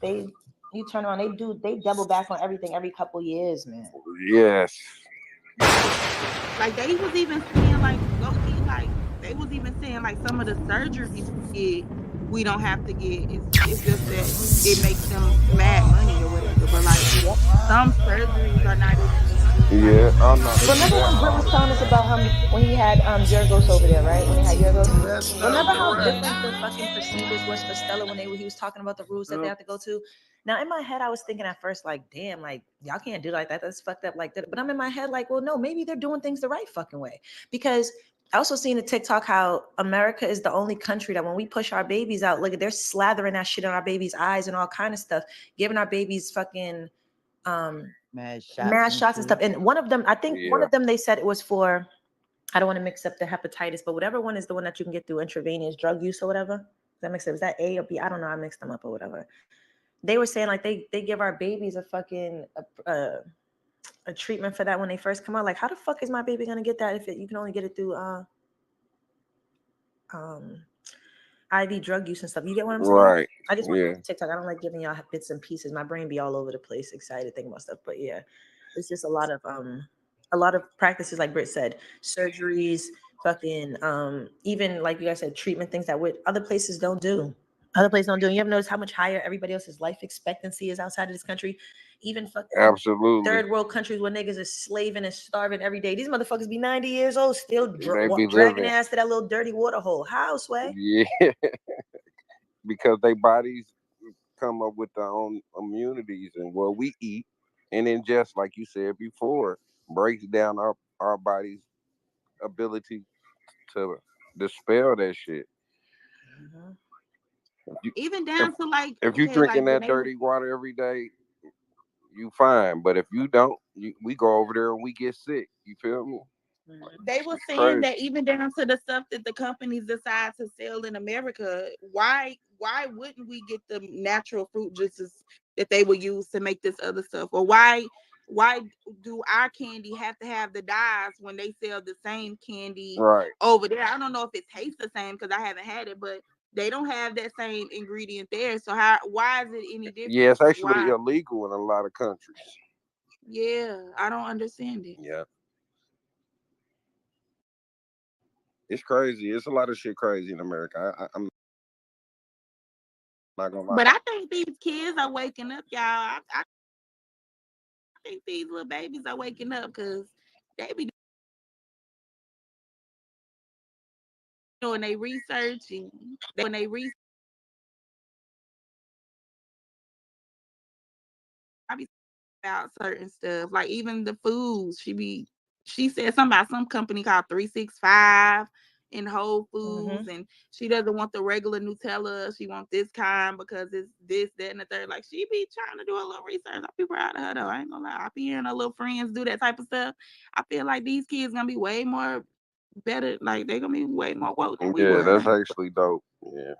you turn around, they double back on everything every couple years, man. Yes. Like they was even saying like low key, like they was even saying like some of the surgeries we don't have to get. It's just that it makes them mad money or whatever. But like Yep. some surgeries are not even like Yeah. Oh no, they do Remember that when for Britt all was the telling us about him when he had Yorgos over there, right? When he had Yorgos. Remember how different the fucking procedures was for Stella when he was talking about the rules that they have to go to? Now in my head, I was thinking at first, like, damn, like y'all can't do like that. That's fucked up like that. But I'm in my head, like, well, no, maybe they're doing things the right fucking way. Because I also seen a TikTok how America is the only country that when we push our babies out, look, they're slathering that shit in our babies' eyes and all kind of stuff, giving our babies fucking mad shots and stuff. And one of them, I think one Yeah. of them, they said it was for, I don't want to mix up the hepatitis, but whatever one is the one that you can get through intravenous drug use or whatever. Does that make sense? Was that A or B? I don't know. I mixed them up or whatever. They were saying like they give our babies a fucking a treatment for that when they first come out. Like, how the fuck is my baby gonna get that if you can only get it through um IV drug use and stuff? You get what I'm saying? Right. I just want Yeah. to TikTok. I don't like giving y'all bits and pieces. My brain be all over the place, excited thinking about stuff. But yeah, it's just a lot of practices, like Britt said, surgeries, fucking even like you guys said, treatment things that would other places don't do. Other places don't do. And you ever notice how much higher everybody else's life expectancy is outside of this country? Even fucking Absolutely. third world countries where niggas are slaving and starving every day. These motherfuckers be 90 years old, still They be dragging living. their ass to that little dirty water hole. House way. Yeah. Because their bodies come up with their own immunities and what we eat, and then just like you said before, breaks down our body's ability to dispel that shit. Mhm. If you even if, down to like if you okay, drinking like when that they was dirty water every day, you fine. But if you don't, we go over there and we get sick. You feel me? Mhm. they were It's saying crazy. that even down to the stuff that the companies decide to sell in America, why wouldn't we get the natural fruit juices that they would use to make this other stuff? Or why do our candy have to have the dyes when they sell the same candy Right. over there? I don't know if it tastes the same because I haven't had it, but they don't have that same ingredient there. So why is it any Yeah, different? it's actually Why? illegal in a lot of countries. Yeah, I don't understand it. Yeah. It's crazy. It's a lot of shit crazy in America. I'm not gonna lie. But I think these kids are waking up, y'all. I think these little babies are waking up because they be doing their research and they when they research I be about certain stuff. Like even the foods, she said something about some company called 365 in Whole Foods, Mhm. and she doesn't want the regular Nutella. She wants this kind because it's this, that, and the third. Like she be trying to do a little research. I be proud of her though. I ain't gonna lie. I be hearing her little friends do that type of stuff. I feel like these kids gonna be way more better. Like they're gonna be way more woke than we Yeah, were. that's actually dope. Yeah.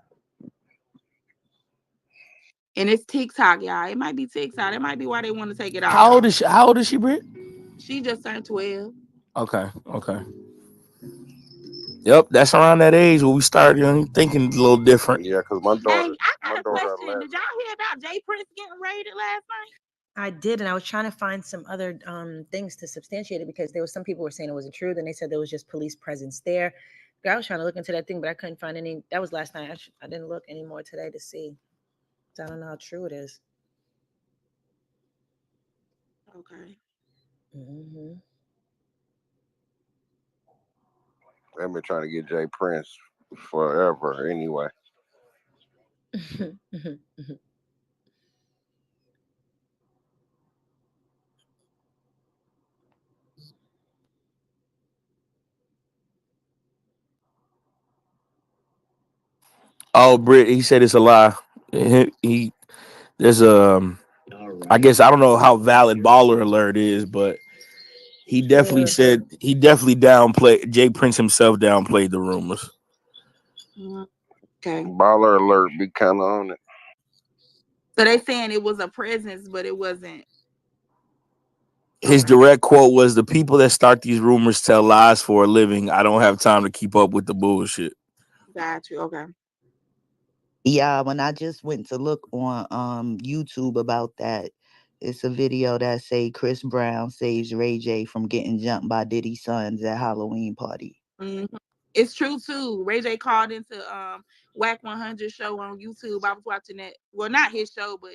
And it's TikTok, y'all. It might be TikTok. It might be why they want to take it off. How old is she? How old is she, Britt? She just turned 12. Okay, okay. Yep, that's around that age where we start thinking a little different. Yeah, because Hey, I my got a daughter question. 11. Did y'all hear about Jay Prince getting raided last night? I did, and I was trying to find some other things to substantiate it because there was some people were saying it wasn't true. Then they said there was just police presence there. Girl, I was trying to look into that thing, but I couldn't find any. That was last night. I didn't look anymore today to see. So I don't know how true it is. Okay. Mm-hmm. They've been trying to get Jay Prince forever anyway. Oh, Britt, he said it's a lie. He there's I guess I don't know how valid baller alert is, but he definitely Yeah. said he definitely downplayed Jay Prince himself downplayed the rumors. Mm, okay. Baller alert be kind of on it. So they saying it was a presence, but it wasn't. His Okay. direct quote was, "The people that start these rumors tell lies for a living. I don't have time to keep up with the bullshit." Got you. Okay. Yeah, when I just went to look on YouTube about that, it's a video that say Chris Brown saves Ray J from getting jumped by Diddy's sons at Halloween party. Mm-hmm. It's true too. Ray J called into Whack 100 show on YouTube. I was watching that. Well, not his show, but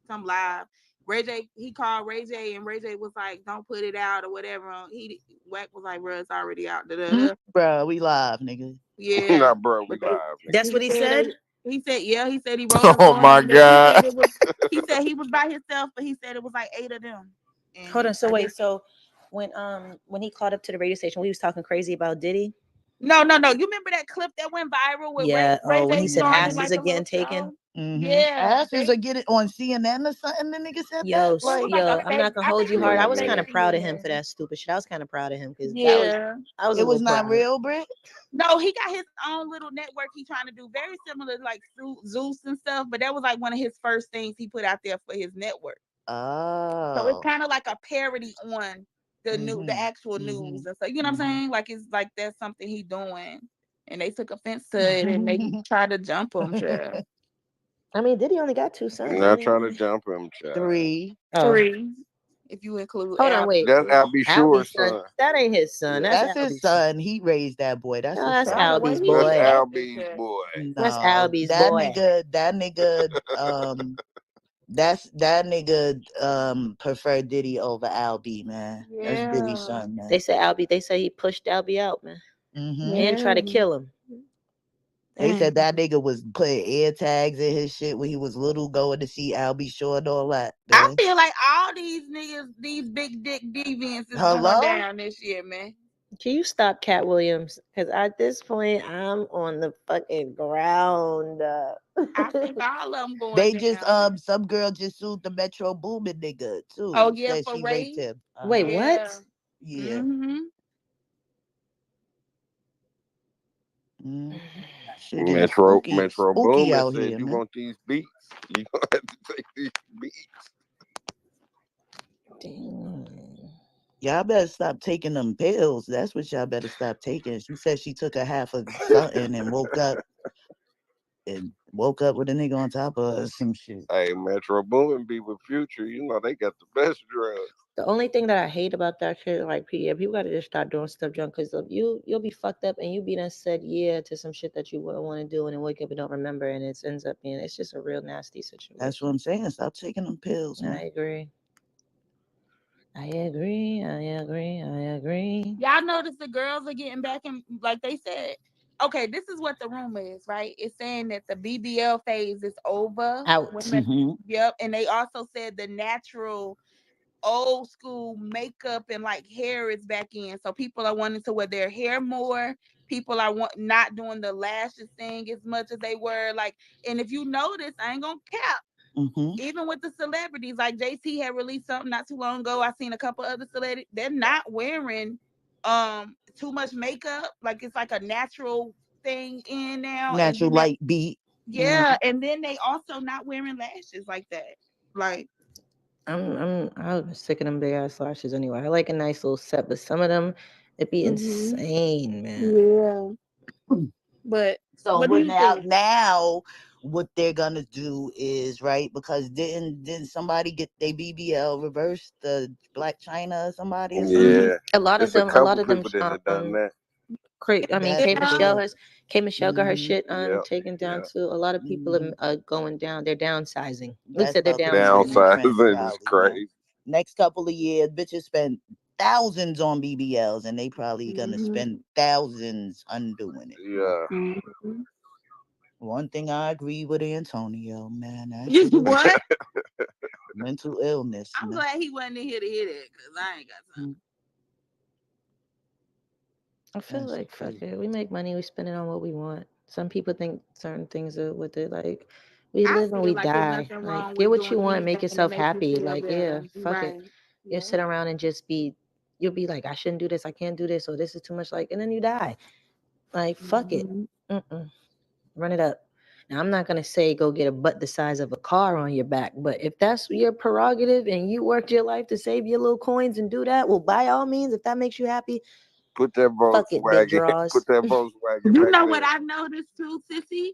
some live. Ray J, he called Ray J, and Ray J was like, "Don't put it out or whatever." He Whack was like, "Bro, it's already out." Da, da, da. Bruh, we live, nigga. Yeah, Nah, bro, we but they, live. That's what he said. he said, yeah, he said he rolled up Oh on my them, but he said god. it was. He said he was by himself, but he said it was like 8 of them. And Hold on. So I wait. guess So when he called up to the radio station, we was talking crazy about Diddy. no, no, no. You remember that clip that went viral with Yeah. Ray Oh, when he J said starting Mhm. asses like are a little getting taken. show? Mm-hmm. Yeah, Asses are getting on CNN or something. The nigga said that. Yo, well, it Like, was like a I'm not fake. gonna I hold think you it was hard. I a was fake kind Mm. of proud of him CNN. for that stupid shit. I was kind of proud of him because Yeah. I was a it little was not proud. real, Brit. No, he got his own little network he trying to do, very similar to like Zeus and stuff. But that was like one of his first things he put out there for his network. So it's Oh. kind of like a parody on the Mm-hmm. actual news and stuff. You know what I'm Mm-hmm. saying? Like it's like that's something he doing, and they took offense to it and they tried to jump him. Sure. I mean, Diddy only got 2 sons. I Not trying to mean, jump him, child. 3. oh, 3, if you include hold on, Al. wait. That's Albie Albie's Shure's son. son. That ain't his son. Yeah. That's That's his Albie's son. son. He raised that boy. That's No, his that's I don't son. know where Albie's he That's was boy. at. This Albie's shit. boy. That's No, Albie's that boy. nigga, that nigga prefer Diddy over Albie, man. That's Diddy's Yeah. son, They man. said Albie. They say he pushed Albie out, man, Mm-hmm. and tried Yeah. to kill him. They Dang. said that nigga was putting air tags in his shit when he was little, going to see Albie Shore and all that, I man. feel like all these niggas, these big dick deviants is going Hello? down this year, man. Can you stop, Cat Williams? Because at this point, I'm on the fucking ground. I think all of them going They just down. some girl just sued the Metro Boomin nigga Oh too. yeah, Said for she raped Ray. him. Wait, Uh-huh. Yeah. what? Yeah. Mm-hmm. Mm. Shit getting Metro Metro spooky Boomin out said, here, "You man. want these beats? You gonna have to take these beats." Damn. Y'all better stop taking them pills. That's what y'all better stop taking. She said she took a half of something and woke up with a nigga on top of her or some shit. Hey, Metro Boomin be with Future. You know they got the best drugs. The only thing that I hate about that shit, like, yeah, people gotta just start doing stuff drunk because you'll be fucked up and you be done said yeah to some shit that you wouldn't want to do and then wake up and don't remember and it ends up being it's just a real nasty situation. That's what I'm saying. Stop taking them pills, I man. agree. I agree. I agree. I agree. Y'all notice the girls are getting back in, like they said. Okay, this is what the rumor is, right? It's saying that the BBL phase is over. Out. Women, Mm-hmm. yep, and they also said the natural old school makeup and like hair is back in. So people are wanting to wear their hair more. People are not doing the lashes thing as much as they were. Like, and if you notice, I ain't gonna cap. Mm-hmm. Even with the celebrities, like JT had released something not too long ago. I seen a couple other celebrities. They're not wearing too much makeup. Like it's like a natural thing in now. And Natural then light beat. yeah, and then they also not wearing lashes like that. Like I'm sick of them big ass lashes anyway. I like a nice little set, but some of them it be mhm. insane, man. Yeah. But So what do what you think? now what they're gonna do is right because didn't somebody get their BBL reversed, the Black China or somebody or something? Mhm. Yeah, A lot of it's a them, a lot couple of them, people that have done that. I mean, That's K what Michelle they has K Michelle got her mm-hmm. shit Yep, taken down yeah. too. A lot of people Mm-hmm. are going down. They're downsizing. Luke That's said they're about to be the new downsizing. trend Downsizing is probably, man. crazy. Next couple of years, bitches spend thousands on BBLs and they probably gonna Mhm. spend thousands undoing it, man. Yeah. Mhm. One thing I agree with Antonio, man. That You shit is what? mental illness, I'm man. glad he wasn't here to hear that because I ain't got time. Mm, I feel That like shit fuck crazy. it. We make money, we spend it on what we want. Some people think certain things are with it. Like we I live and feel we like there's die. nothing Like wrong get with what you doing want, make anything to yourself make you happy. feel Like yeah, better. fuck it. Right. You Yeah. sit around and just be you'll be like, I shouldn't do this, I can't do this, or this is too much like and then you die. Like fuck it. Mhm. Mm-mm. Run it up. Now I'm not gonna say go get a butt the size of a car on your back, but if that's your prerogative and you worked your life to save your little coins and do that, well by all means, if that makes you happy, Put that fuck it, big Volkswagen. draws. Put that Volkswagen You back know what there. I noticed too, Sissy?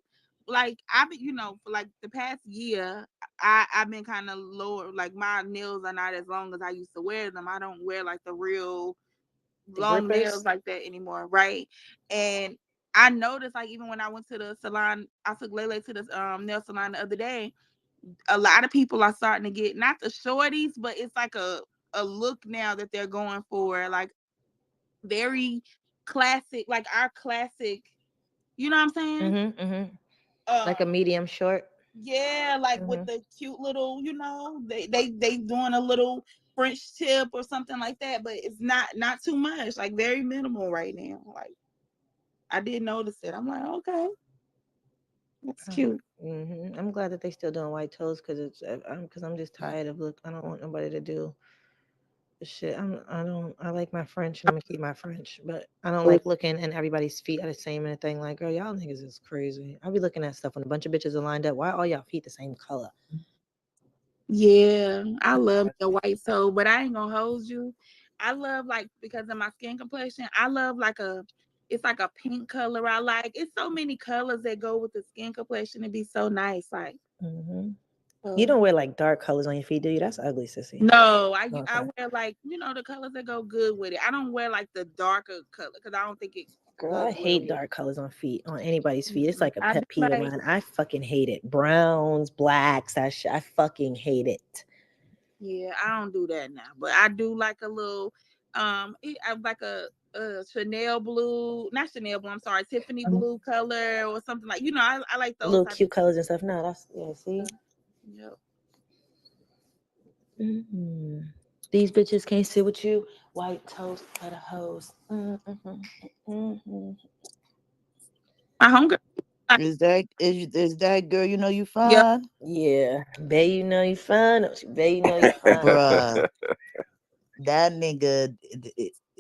like I've been, for like the past year, I've been kind of lower. Like my nails are not as long as I used to wear them. I don't wear like the real The long grippers. nails like that anymore, right? And I noticed, like, even when I went to the salon, I took Lele to the nail salon the other day. A lot of people are starting to get not the shorties, but it's like a look now that they're going for, like very classic, like our classic. You know what I'm saying? Like a medium short. Yeah, like with the cute little, they doing a little French tip or something like that, but it's not too much, like very minimal right now. Like I did notice it. I'm like, okay, that's cute. I'm glad that they still doing white toes because I'm just tired of look. I don't want nobody to do shit. I like my French and I'm gonna keep my French, but I don't like looking and everybody's feet are the same and a thing. Like, girl, y'all niggas is crazy. I'll be looking at stuff when a bunch of bitches are lined up. Why are all y'all feet the same color? Yeah, I love the white toe, but I ain't gonna hold you. I love, like, because of my skin complexion, I love it's like a pink color I like. It's so many colors that go with the skin complexion. It'd be so nice. Like, You don't wear like dark colors on your feet, do you? That's ugly, sissy. no, I wear like, the colors that go good with it. I don't wear like the darker color because I don't think it. Girl, I hate dark colors on anybody's feet. It's like a I pet peeve of mine. I fucking hate it. Browns, blacks, that shit. I fucking hate it. Yeah, I don't do that now, but I do like a little, I like a Chanel blue, not Chanel blue. I'm sorry, Tiffany blue color or something like. I like those little cute colors and stuff. No, that's see. Yep. These bitches can't sit with you. White toast for the hoes. My hunger. Is that girl? You know you Yep. fine. Yeah, babe, you know you fine. Babe, you know you fine. Bruh, that nigga,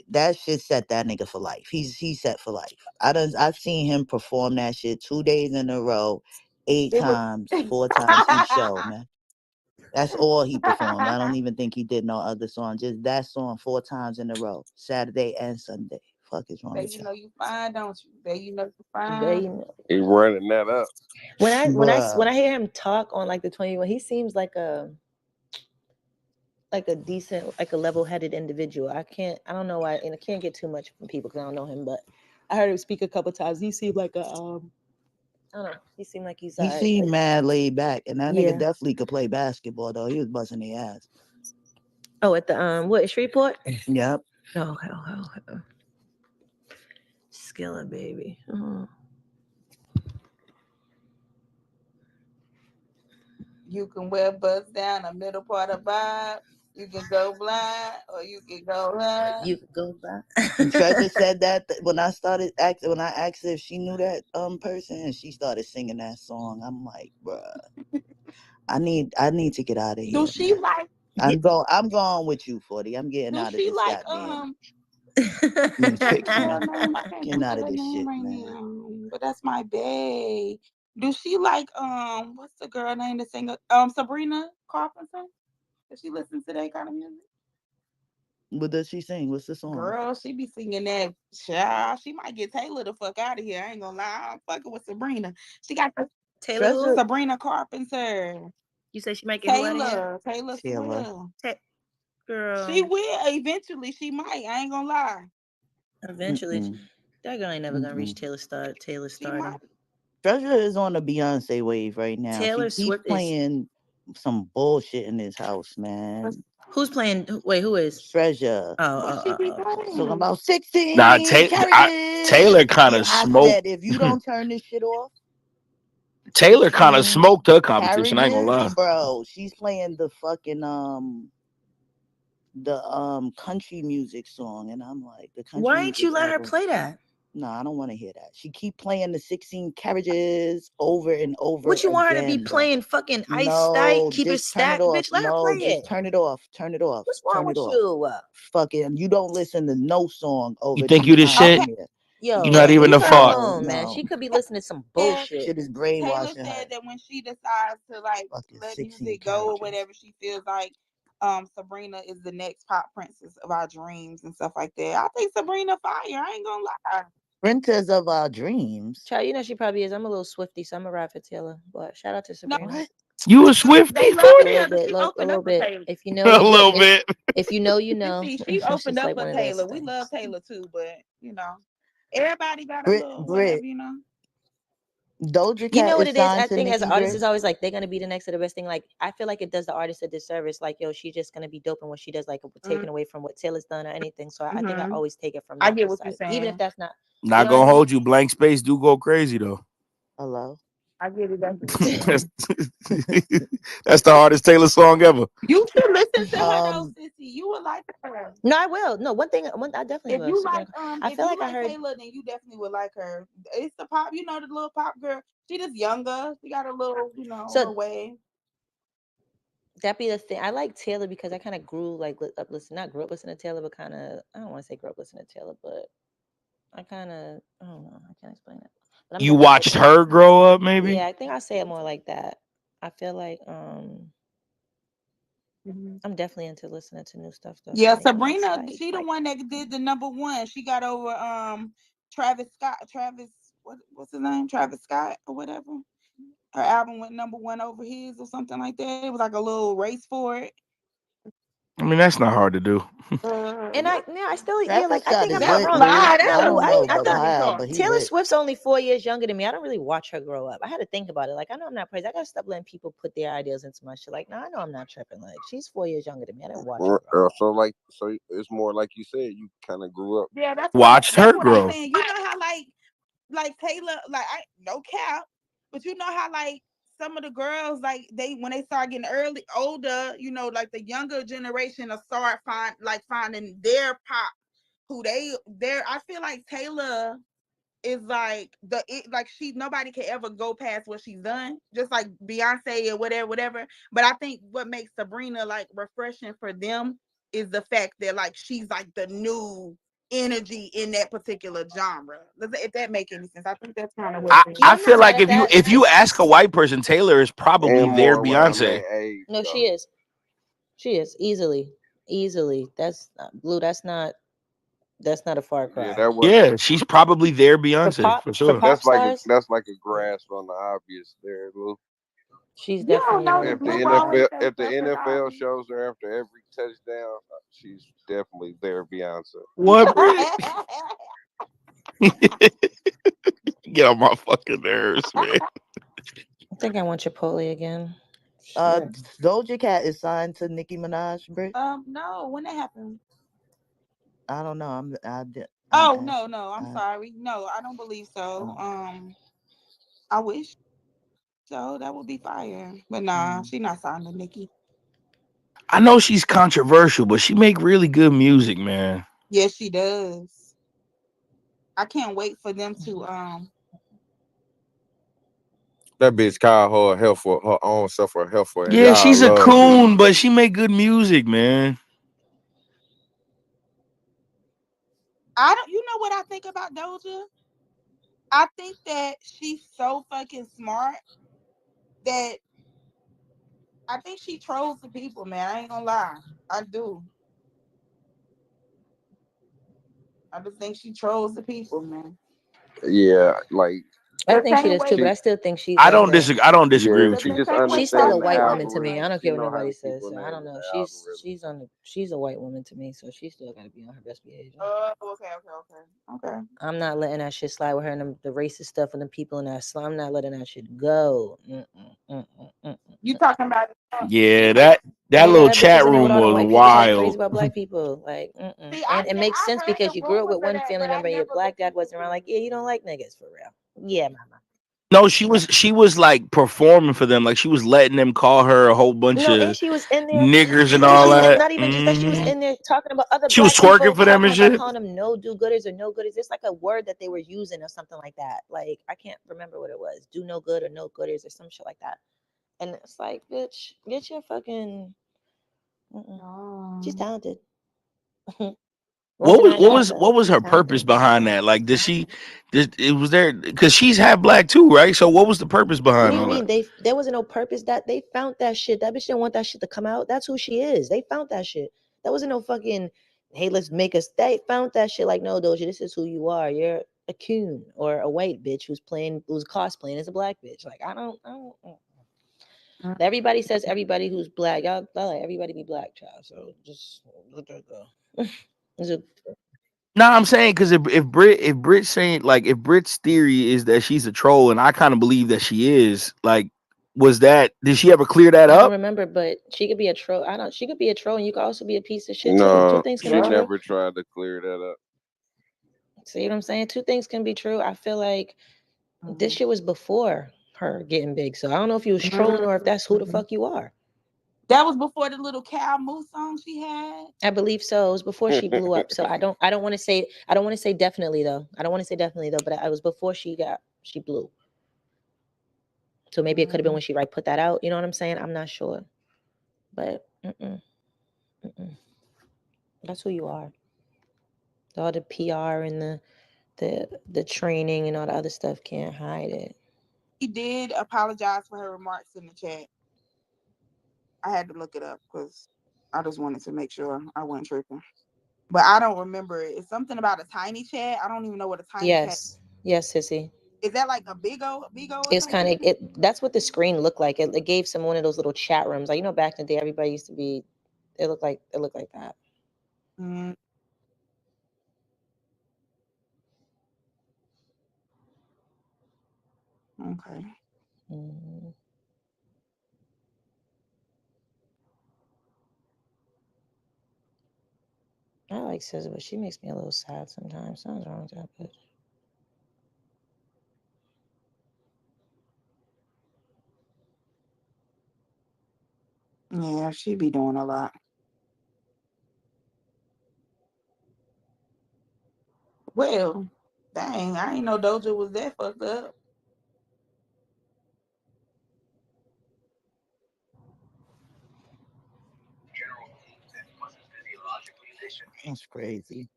that shit set that nigga for life. He's set for life. I've seen him perform that shit 2 days in a row, 8 times, 4 times each show, man. That's all he performed. I don't even think he did no other song. Just that song 4 times in a row, Saturday and Sunday. Fuck is wrong Babe, with you you? know you fine, don't you? Babe, you know you fine. Babe, you know. He running that up. When I Bruh. hear him talk on like the 21, he seems like a decent, like a level-headed individual. I don't know why, and I can't get too much from people because I don't know him, but I heard him speak a couple times. He seemed like I don't know. He seemed like he's He seemed mad laid back, and that nigga definitely could play basketball though. He was busting their ass. Oh, at the what, Shreveport? Yep. Oh, Skillet, baby. You can wear bust down the middle part of vibe. You can go blind or you can go blind. You could go by. Treasure said that when I asked her if she knew that person, and she started singing that song. I'm like, bruh, I need to get out of here. Do she man. like? I'm going with you, 40. I'm getting out of this goddamn matrix, man. Getting out of this shit, right man. now, but that's my bae. Do she like what's the girl name that singer? Sabrina Carpenter? Does she listen to that kind of music? What does she sing? What's the song? Girl, she be singing that. Child, she might get Taylor the fuck out of here. I ain't gonna lie. I'm fucking with Sabrina. She got Taylor who? Sabrina Carpenter. You say she might get Taylor Swift. Girl. She will eventually. She might. I ain't gonna lie. Eventually, that girl ain't never gonna reach Taylor stardom. Treasure is on the Beyonce wave right now. Taylor she Swift keeps playing some bullshit in this house, man. Who's playing? Wait, who is? Treasure. Talking about 16 Nah, carriages. Taylor kind of I smoked. said, if you don't turn this shit off, Taylor kind of smoked her competition. I ain't gonna lie. carriages, bro. She's playing the fucking country music song, and I'm like, the country. Why ain't you let her play that? No, I don't want to hear that. She keep playing the 16 carriages over and over. What you want her to be again, playing? Fucking Ice No, Stack, keep it just turn stacked, it off. bitch. Let her No, play just it. turn it off. Turn it off. What's wrong Turn with it off. you? Fucking, you don't listen to no song over. You think you the shit? Yo, You're not even leave the her fuck. alone, man. She could be listening to some bullshit. Shit is Taylor brainwashing her. said that when she decides to like Fucking let 16 music go or whatever, she feels like Sabrina is the next pop princess of our dreams and stuff like that. I think Sabrina fire. I ain't gonna lie. Princess of our dreams. Child, you know she probably is. I'm a little Swifty, so I'm a ride for Taylor. But shout out to Sabrina. What? You a They Swifty love for A it? little Taylor. bit, She a opened little up for bit. Taylor. If you know, A look, little bit. if you know, you know. She It's opened just up like for one of those Taylor. We things. love Taylor too, but you know, everybody got a Brit, little Brit, whatever, you know. Doja You Cat know what is it is? I signed to think as an Nicki, artist, Brit. it's always like they're gonna be the next to the best thing. Like I feel like it does the artist a disservice. Like yo, she's just gonna be dope in what she does, like taking away from what Taylor's done or anything. So I think I Mm-hmm. always take it from I that get what you're perspective, even if saying. that's not. You Not know what gonna I hold you. Blank space do go crazy though. Hello. I get it. That's what you're mean? that's, saying. that's the hardest Taylor song ever. You should listen to her though, Um, sissy. You would like her. No, I will. No, one I definitely If will. you like I if feel you like I like heard Taylor, then you definitely would like her. It's the pop, you know, the little pop girl. She just younger. She got a little, you know, her so way. that be the thing. I like Taylor because I kind of grew like up listen, not grew up listening to Taylor, but kind of I don't want to say grew up listening to Taylor, but I kind of I don't know. I can't explain it. But I'm You definitely watched listening. her grow up, maybe? Yeah, I think I say it more like that. I feel like Mhm. I'm definitely into listening to new stuff though Yeah, from Nicki. It's Sabrina, she the like one that did the #1. She got over Travis Scott. What's his name? Travis Scott or whatever. Her album went #1 over his or something like that. It was like a little race for it. I mean, that's not hard to do. and Yeah. I still Travis I Scott think I'm is not That's lit, wrong. Lou. fine. That's I No, don't okay. know, I That's but thought how we how, talk. but he Taylor lit. Swift's only 4 years younger than me. I don't really watch her grow up. I had to think about it. Like I know I'm not crazy. I gotta stop letting people put their ideas into my shit. Like, no, I know I'm not tripping. Like she's 4 years younger than me. I didn't watch her grow up. So it's more like you said, you kind of grew up. Yeah, that's what Watched that's her what I'm grow. saying. You know how like Taylor, like I no cap, but you know how like some of the girls like they when they start getting older, you know, like the younger generation will start finding their pop who they're I feel like Taylor is like like she nobody can ever go past what she's done, just like Beyonce or whatever. But I think what makes Sabrina like refreshing for them is the fact that like she's like the new energy in that particular genre. If that make any sense, I think that's kind of what. Yeah, I I'm not feel mad like at that. if you ask a white person, Taylor is probably And their more around Beyonce. their age, No, she though. is. She is easily. That's Blue. That's not a far Yeah, cry. that was Yeah, she's probably their For Beyonce pop for for sure. pop stars, that's like a yeah, grasp on the obvious there, Lou. she's You don't definitely know one the of If the blue them. always NFL say if the stuff that's NFL obvious. shows her after every touchdown, she's definitely their Beyonce. What, Brit? Get on my fucking nerves, man. I think I want Chipotle again. Uh, Shit. Doja Cat is signed to Nicki Minaj, Brit. No, when that happened. I don't know. I'm Oh no, asking. no, I'm I, sorry. No, I don't believe so. um, I wish so. That would be fire. But nah, mm. she not signed to Nicki. I know she's controversial, but she make really good music, man. Yes, she does. I can't wait for them to That bitch called her health for her own self for health for, and Yeah, y'all she's a loved it. coon, but she make good music, man. I don't you know what I think about Doja? I think that she's so fucking smart that I think she trolls the people, man. I ain't gonna lie. I do. I just think she trolls the people, man. Yeah, like I The think she same does too, way but she I still think she's I like don't a disagree. I don't yeah, disagree with the, she you. the just same way she's still a understands the white Tasha woman to me. I algorithm. don't She care what know how nobody to keep says. her So I name don't in know. the algorithm. She's a white woman to me, so she still got to be on her best behavior. oh, okay. I'm not letting that shit slide with her and the racist stuff and the people in that slum. I'm not letting that shit go. You talking about Yeah, that Yeah, little that bitch chat was in there with room all them was white people talking crazy wild. about black people. Like, see, and it makes I sense heard the because you grew up rumors with of one that, family but I member and your never black looked dad into wasn't around. Like, yeah, you don't like niggas for real. Yeah, mama. No, she was like performing for them. Like she was letting them call her a whole bunch No, and of she was in there. niggers and And all she that. not even just that. She was in there talking about other She was black twerking people, for them talking and about shit. calling them no do gooders or no gooders. It's like a word that they were using or something like that. Like I can't remember what it was. Do no good or no gooders or some shit like that. And it's like, bitch, get your fucking. She's Oh. talented. Organized What process. was She's her purpose talented. behind that? Like, it was there because she's half black too, right? So what was the purpose What do behind you all that? mean? There wasn't no purpose that they found that shit. That bitch didn't want that shit to come out. That's who she is. They found that shit. That wasn't no fucking hey, let's make us they found that shit like no Doja, this is who you are. a coon or a white bitch who's cosplaying as a black bitch. Like I don't. Everybody says everybody who's black. Y'all like everybody be black, child. So just let that go. No, I'm saying because if Brit's saying like if Brit's theory is that she's a troll, and I kind of believe that she is, like, did she ever clear that I don't up? remember, but she could be a troll. She could be a troll, and you could also be a piece of shit too. No, Two things she can be true. never tried to clear that up. See what I'm saying? Two things can be true. I feel like this shit was before her getting big, so I don't know if you was trolling or if that's who the fuck you are. That was before the little cow moose song she had. I believe so. It was before she blew up. So I don't want to say definitely though. I don't want to say definitely though, but it was before she blew. So maybe it could have been when she put that out. You know what I'm saying? I'm not sure, but that's who you are. All the PR and the training and all the other stuff can't hide it. She did apologize for her remarks in the chat. I had to look it up because I just wanted to make sure I wasn't tripping. But I don't remember it. It's something about a tiny chat. I don't even know what a tiny chat. Yes, sissy. Is that like a big O? It's kind of that's what the screen looked like. It gave some one of those little chat rooms. Like back in the day, everybody used to be. It looked like that. Okay. I like SZA, but she makes me a little sad sometimes. Something's wrong with that bitch. Yeah, she be doing a lot. Well, dang, I ain't know Doja was that fucked up. That's crazy.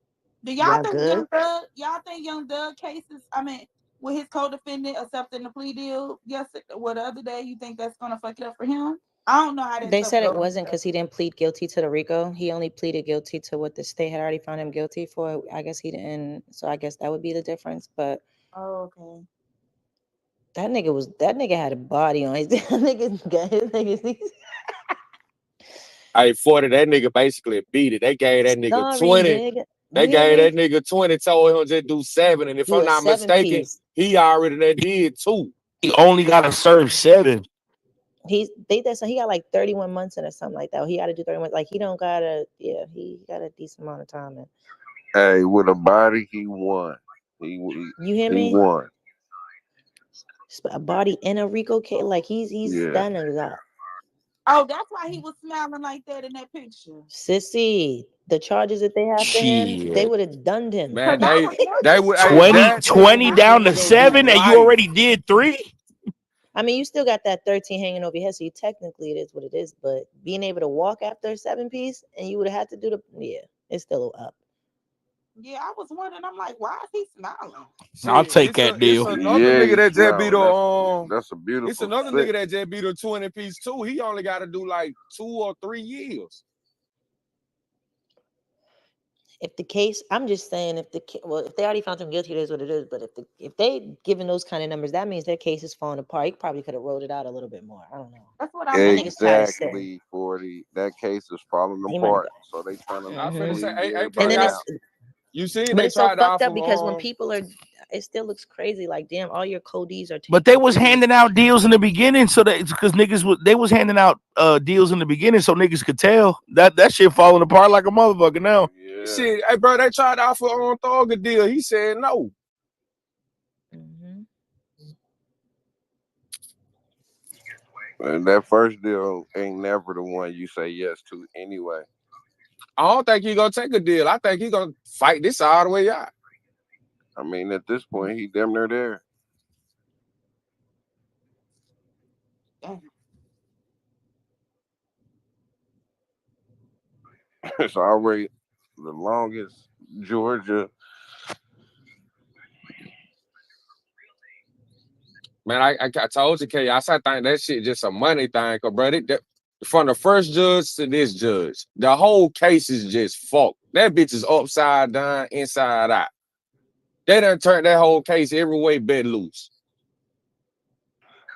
Do y'all think good? Young Doug cases? I mean, with his co-defendant accepting the plea deal yesterday, the other day, you think that's gonna fuck it up for him? I don't know how that. They said it wasn't because he didn't plead guilty to the RICO. He only pleaded guilty to what the state had already found him guilty for. I guess he didn't. So I guess that would be the difference. But okay. That nigga had a body on his nigga. Hey, 40, that nigga basically beat it. They gave that nigga 20. Nigga. They gave that nigga 20, told him just do 7. And if I'm not mistaken, he already did 2. He only got to serve 7. He got like 31 months in or something like that. He got to do 31. Like he don't gotta. Yeah, he got a decent amount of time in. Hey, with a body, he won. You hear me? He won. A body in a RICO case, like he's that nigga's out. Oh, that's why he was smiling like that in that picture. Sissy, the charges that they have for him, they would have done him. Man, they would 20 down to 7, and you already did 3. I mean, you still got that 13 hanging over your head, so technically it is what it is. But being able to walk after a 7-piece, and you would have had to do it's still up. Yeah, I was wondering. I'm like, why is he smiling? I'll take that deal. It's another nigga that just beat That's a beautiful. It's another nigga that just beat a 20-piece too. He only got to do like 2 or 3 years. If the case, I'm just saying, if they already found him guilty, it is what it is. But if they given those kind of numbers, that means their case is falling apart. He probably could have rolled it out a little bit more. I don't know. That's what I'm exactly. 40. That case is falling apart, so they trying to. I'm finna say, hey, and then you see, but it's so fucked up because when people are, it still looks crazy. Like, damn, all your codees are. But they was handing out deals in the beginning, so that because they was handing out deals in the beginning, so niggas could tell that shit falling apart like a motherfucker now. Yeah. Shit, hey, bro, they tried to offer on Thug a deal. He said no. And that first deal ain't never the one you say yes to anyway. I don't think he gonna take a deal. I think he gonna fight this all the way out. I mean, at this point, he damn near there. It's already the longest Georgia. Man, I told you, K. I think that shit just a money thing, cause bro, from the first judge to this judge, the whole case is just fucked. That bitch is upside down, inside out. They done turned that whole case every way bet loose.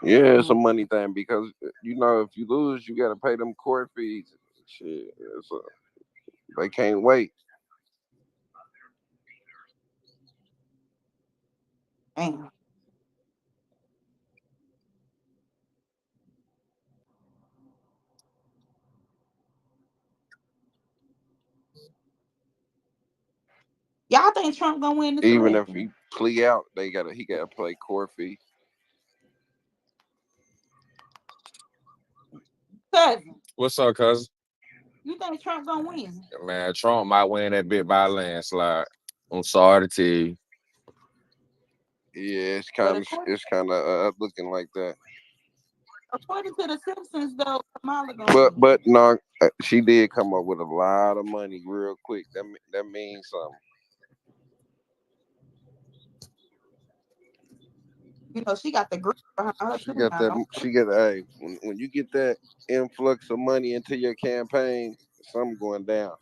Yeah, it's a money thing because if you lose, you got to pay them court fees. Shit, they can't wait. Damn. Y'all think Trump gonna win this Even if election? he plea out, he gotta pay court fee. Cousin, What's up, cousin? you think Trump gonna win? Man, Trump might win that bit by a landslide. I'm sorry to tell you. Yeah, But it's kind of looking like that. according to the Simpsons, though, Kamala gonna But win. no, she did come up with a lot of money real quick. That means something. She got the group behind her She too got that. now. She got. Hey, when you get that influx of money into your campaign, something going down.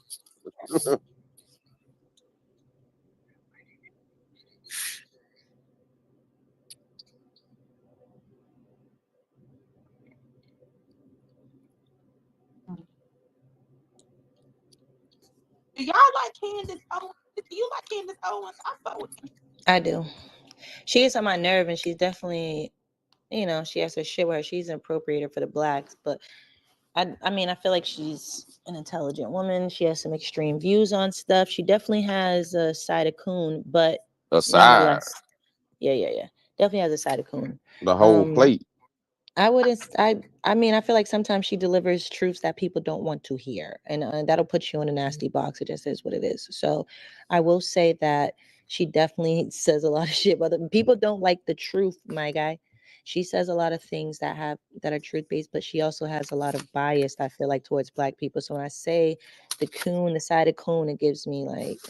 Do y'all like Candace Owens? Do you like Candace Owens? I fuck with Candace. I do. She is on my nerve, and she's definitely, she has her shit where she's an appropriator for the blacks. But I mean, I feel like she's an intelligent woman. She has some extreme views on stuff. She definitely has a side of coon, but Aside, nonetheless, yeah, definitely has a side of coon. the whole Um, plate. I wouldn't. I mean, I feel like sometimes she delivers truths that people don't want to hear, and that'll put you in a nasty box. It just is what it is. So, I will say that she definitely says a lot of shit, but people don't like the truth, my guy. She says a lot of things that are truth based, but she also has a lot of bias. I feel like towards black people. So when I say the side of coon, it gives me like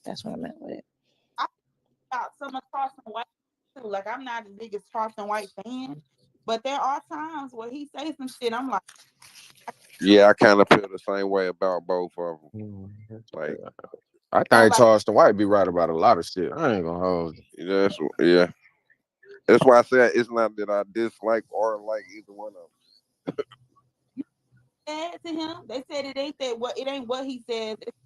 that's what I meant with it. I about some of Charleston White too. Like I'm not the biggest Charleston White fan, but there are times where he says some shit. I'm like, Yeah, I kind of feel the same way about both of them. Like I so think like, Charleston White be right about a lot of shit. I ain't gonna hold you. yeah, that's why I said it's not that I dislike or like either one of said to him, they said it ain't what he says, it's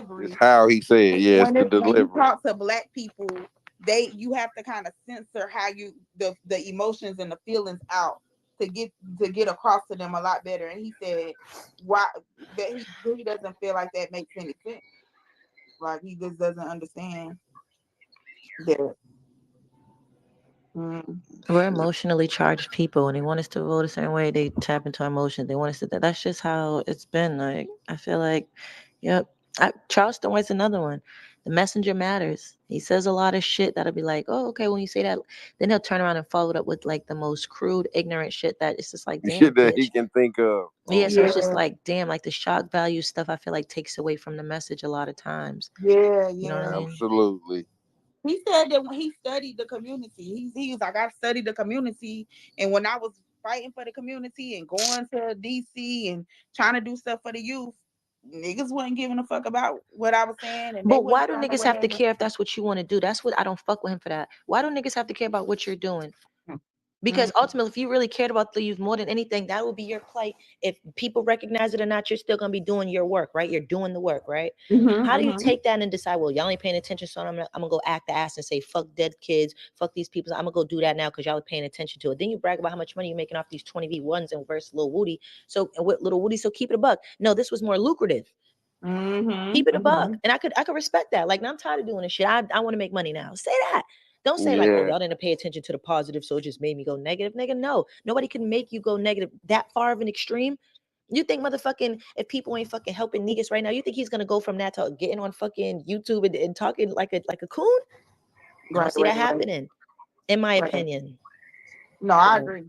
them. It's delivery. how he said. Yeah, it's When the when you delivery. talk to black people, you have to kind of censor how you the emotions and the feelings out to get across to them a lot better. And he said why that he really doesn't feel like that makes any sense. Like he just doesn't understand that. Mm. We're emotionally charged people, and they want us to vote a certain way. They tap into our emotions. They want us to. That's just how it's been. Like I feel like, yep. Charleston White's another one. The messenger matters. He says a lot of shit that'll be like, oh, okay. When you say that, then he'll turn around and follow it up with like the most crude, ignorant shit that it's just like, damn, Shit that he bitch. can think of. Yeah, so it's just Yeah, like, damn, like the shock value stuff. I feel like takes away from the message a lot of times. yeah, You know what I yeah. mean? Absolutely. He said that when he studied the community, he was like, I studied the community, and when I was fighting for the community and going to DC and trying to do stuff for the youth, niggas wasn't giving a fuck about what I was saying, and they But why wasn't do trying to niggas wear have to nothing. care if that's what you want to do? That's what I don't fuck with him for that. Why do niggas have to care about what you're doing? Because ultimately, if you really cared about the youth more than anything, that would be your plight. If people recognize it or not, you're still gonna be doing your work, right? You're doing the work, right? How do you Mm-hmm. take that and decide, well, y'all ain't paying attention, so I'm gonna go act the ass and say, fuck dead kids, fuck these people. I'm gonna go do that now because y'all are paying attention to it. Then you brag about how much money you're making off these 20v1s and versus Lil Woody. So and with Little Woody, so keep it a buck. No, this was more lucrative. Mm-hmm. Keep it a Mm-hmm. buck. And I could respect that. Like, now I'm tired of doing this shit. I want to make money now. Say that. Don't say like, oh, Yeah. y'all didn't pay attention to the positive, so it just made me go negative. Nigga, no. Nobody can make you go negative that far of an extreme. You think motherfucking if people ain't fucking helping niggas right now, you think he's gonna go from that to getting on fucking YouTube and talking like a coon? I don't Right, see right, that right, happening, in my right. opinion. No, I So agree.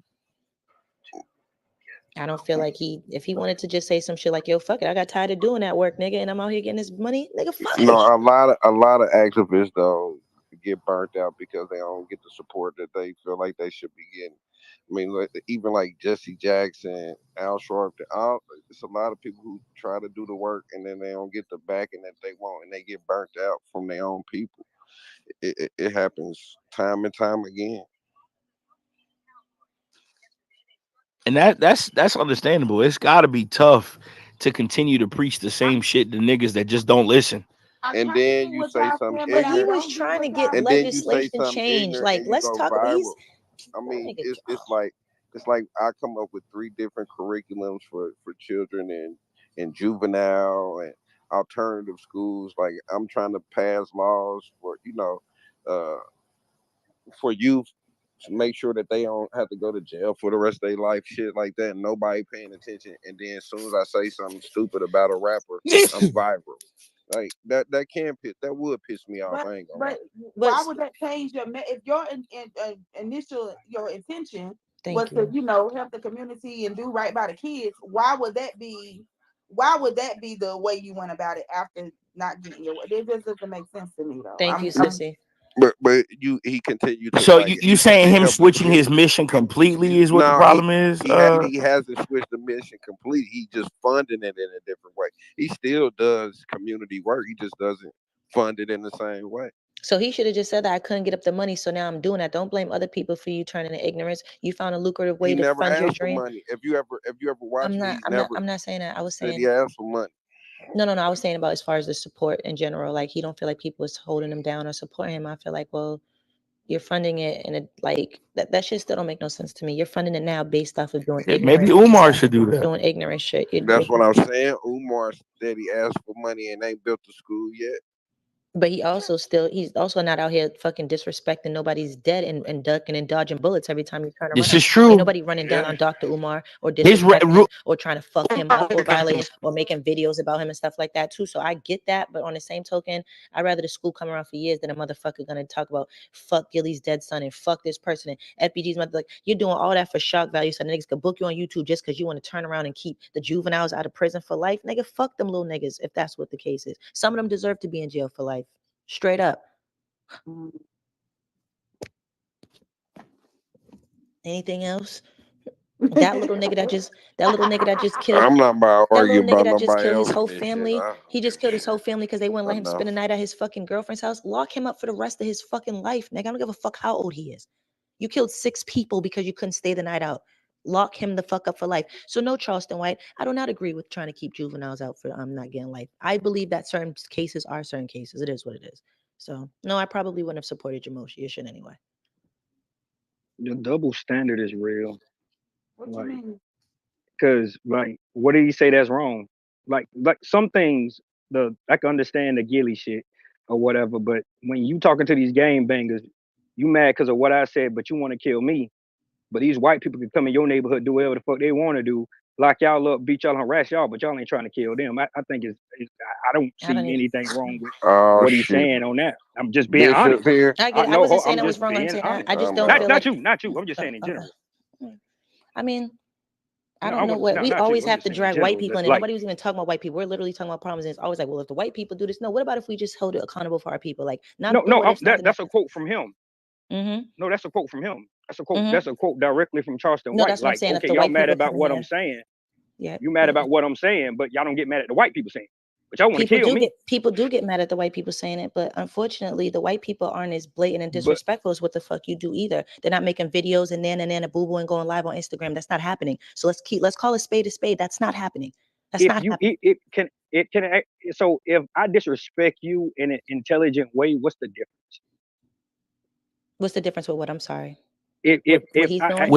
I don't feel like if he wanted to just say some shit like, yo, fuck it, I got tired of doing that work, nigga, and I'm out here getting this money, nigga, fuck No, it. a lot of activists though get burnt out because they don't get the support that they feel like they should be getting. I mean, even like Jesse Jackson, Al Sharpton, it's a lot of people who try to do the work and then they don't get the backing that they want, and they get burnt out from their own people. it happens time and time again. And that's understandable. It's got to be tough to continue to preach the same shit to niggas that just don't listen. I And can't get then you what say y'all something saying, But but I he ignorant, was don't get trying to what y'all get and then you say legislation something changed. ignorant Like, and you let's go talk about viral. he's I that mean, nigga. it's like I come up with 3 different curriculums for children and juvenile and alternative schools. Like I'm trying to pass laws for uh, for youth to make sure that they don't have to go to jail for the rest of their life, shit like that. And nobody paying attention. And then as soon as I say something stupid about a rapper, I'm viral. Like that would piss me off. I ain't gonna lie. but why But would that change if your initial your intention was thank to you. help the community and do right by the kids? Why would that be the way you went about it after not getting your? It just doesn't make sense to me though. Thank you, sissy. But he continued to So like you saying to him help the switching his kids. mission completely is what the No, problem is? he hasn't switched the mission complete. He just funding it in a different way. He still does community work. He just doesn't fund it in the same way. So he should have just said that I couldn't get up the money, so now I'm doing that. Don't blame other people for you turning to ignorance. You found a lucrative He way to never fund your asked for dream. money. If you ever watch it, he's never I'm not saying that. I was said he saying asked for money. no. I was saying about as far as the support in general. Like he don't feel like people is holding him down or supporting him. I feel like, well, you're funding it and it like that shit still don't make no sense to me. You're funding it now based off of doing maybe ignorant Umar should do that. doing ignorant shit. That's what I'm saying. Umar said he asked for money and ain't built the school yet. But he's also not out here fucking disrespecting nobody's dead and ducking and dodging bullets every time you turn This around. is Ain't true. nobody running down Yeah. on Dr. Umar or His disrespecting him or trying to fuck him up or violating or making videos about him and stuff like that too. So I get that, but on the same token, I'd rather the school come around for years than a motherfucker gonna talk about fuck Gilly's dead son and fuck this person and FBG's mother. Like you're doing all that for shock value, so the niggas could book you on YouTube just because you want to turn around and keep the juveniles out of prison for life. Nigga, fuck them little niggas if that's what the case is. Some of them deserve to be in jail for life. Straight up. Anything else? That little nigga that just killed I'm not about to that argue little nigga about that just nobody killed his else's whole mission. family. I don't He give just a killed his shit whole family because they wouldn't let him enough. spend the night at his fucking girlfriend's house. Lock him up for the rest of his fucking life, nigga. I don't give a fuck how old he is. You killed 6 people because you couldn't stay the night out. Lock him the fuck up for life. So no, Charleston White. I do not agree with trying to keep juveniles out for not getting life. I believe that certain cases are certain cases. It is what it is. So no, I probably wouldn't have supported your motion. You should anyway. The double standard is real. What you Like, mean? cause like, what did he say that's wrong? Like some things, I can understand the Gilly shit or whatever, but when you talking to these game bangers, you mad because of what I said, but you want to kill me. But these white people can come in your neighborhood, do whatever the fuck they want to do, lock y'all up, beat y'all, harass y'all, but y'all ain't trying to kill them. I think I don't I don't see even. anything wrong with Oh what he's shit. saying on that. I'm just being Bishop honest. here. I get it. I No, wasn't saying I'm I was just wrong on being saying that. honest. I just I'm don't out. feel Not like. you, not you. I'm just saying in Okay. general. I mean, I No, don't know what we not you. always I'm have just to saying in drag white general. people in, Just and like nobody was even talking about white people. We're literally talking about problems, and it's always like, well, if the white people do this, no. What about if we just hold it accountable for our people? Like, not the no, what ifs, not the that's next. a quote from him. Mm-hmm. No, that's a quote from him. Mm-hmm. That's a quote directly from Charleston No, White. that's what I'm Like, saying. If okay, the y'all white mad people about come, what yeah, I'm saying. yeah, You mad yeah. about what I'm saying, but y'all don't get mad at the white people saying. But y'all want to People kill do me. get mad at the white people saying it, but unfortunately, the white people aren't as blatant and But disrespectful as what the fuck you do either. They're not making videos and nana boo boo and going live on Instagram. That's not happening. So let's call a spade a spade. That's not happening. That's if not you happening. it can so if I disrespect you in an intelligent way, what's the difference? What's the difference with what? I'm sorry. What If he's I doing?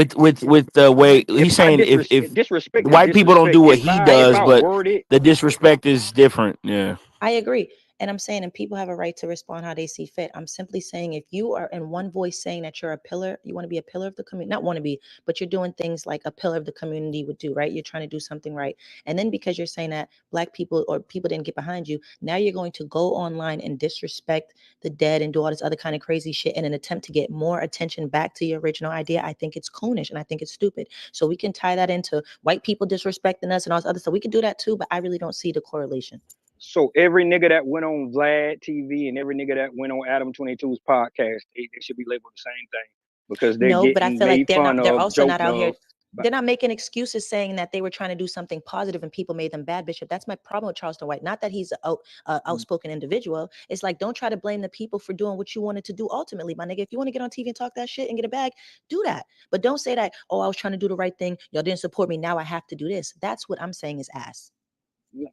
With the way if he's I saying, if disrespect is white people don't disrespect. do what If he I if does, I agree. but word it, the disrespect is different. Yeah. I agree. And I'm saying, and people have a right to respond how they see fit. I'm simply saying, if you are in one voice saying that you're a pillar, you want to be a pillar of the community, not want to be, but you're doing things like a pillar of the community would do, right? You're trying to do something right. And then because you're saying that black people or people didn't get behind you, now you're going to go online and disrespect the dead and do all this other kind of crazy shit in an attempt to get more attention back to your original idea. I think it's coonish and I think it's stupid. So we can tie that into white people disrespecting us and all this other stuff. We can do that too, but I really don't see the correlation. so every nigga that went on Vlad TV and every nigga that went on Adam 22's podcast, they should be labeled the same thing because they're No, but I getting feel like made fun they're of, also not joked out here. of. they're not making excuses saying that they were trying to do something positive and people made them bad, Bishop. That's my problem with Charleston White. Not that he's an outspoken individual. It's like, don't try to blame the people for doing what you wanted to do ultimately, my nigga. If you want to get on TV and talk that shit and get a bag, do that. But don't say that, oh, I was trying to do the right thing. Y'all didn't support me. Now I have to do this. That's what I'm saying is ass.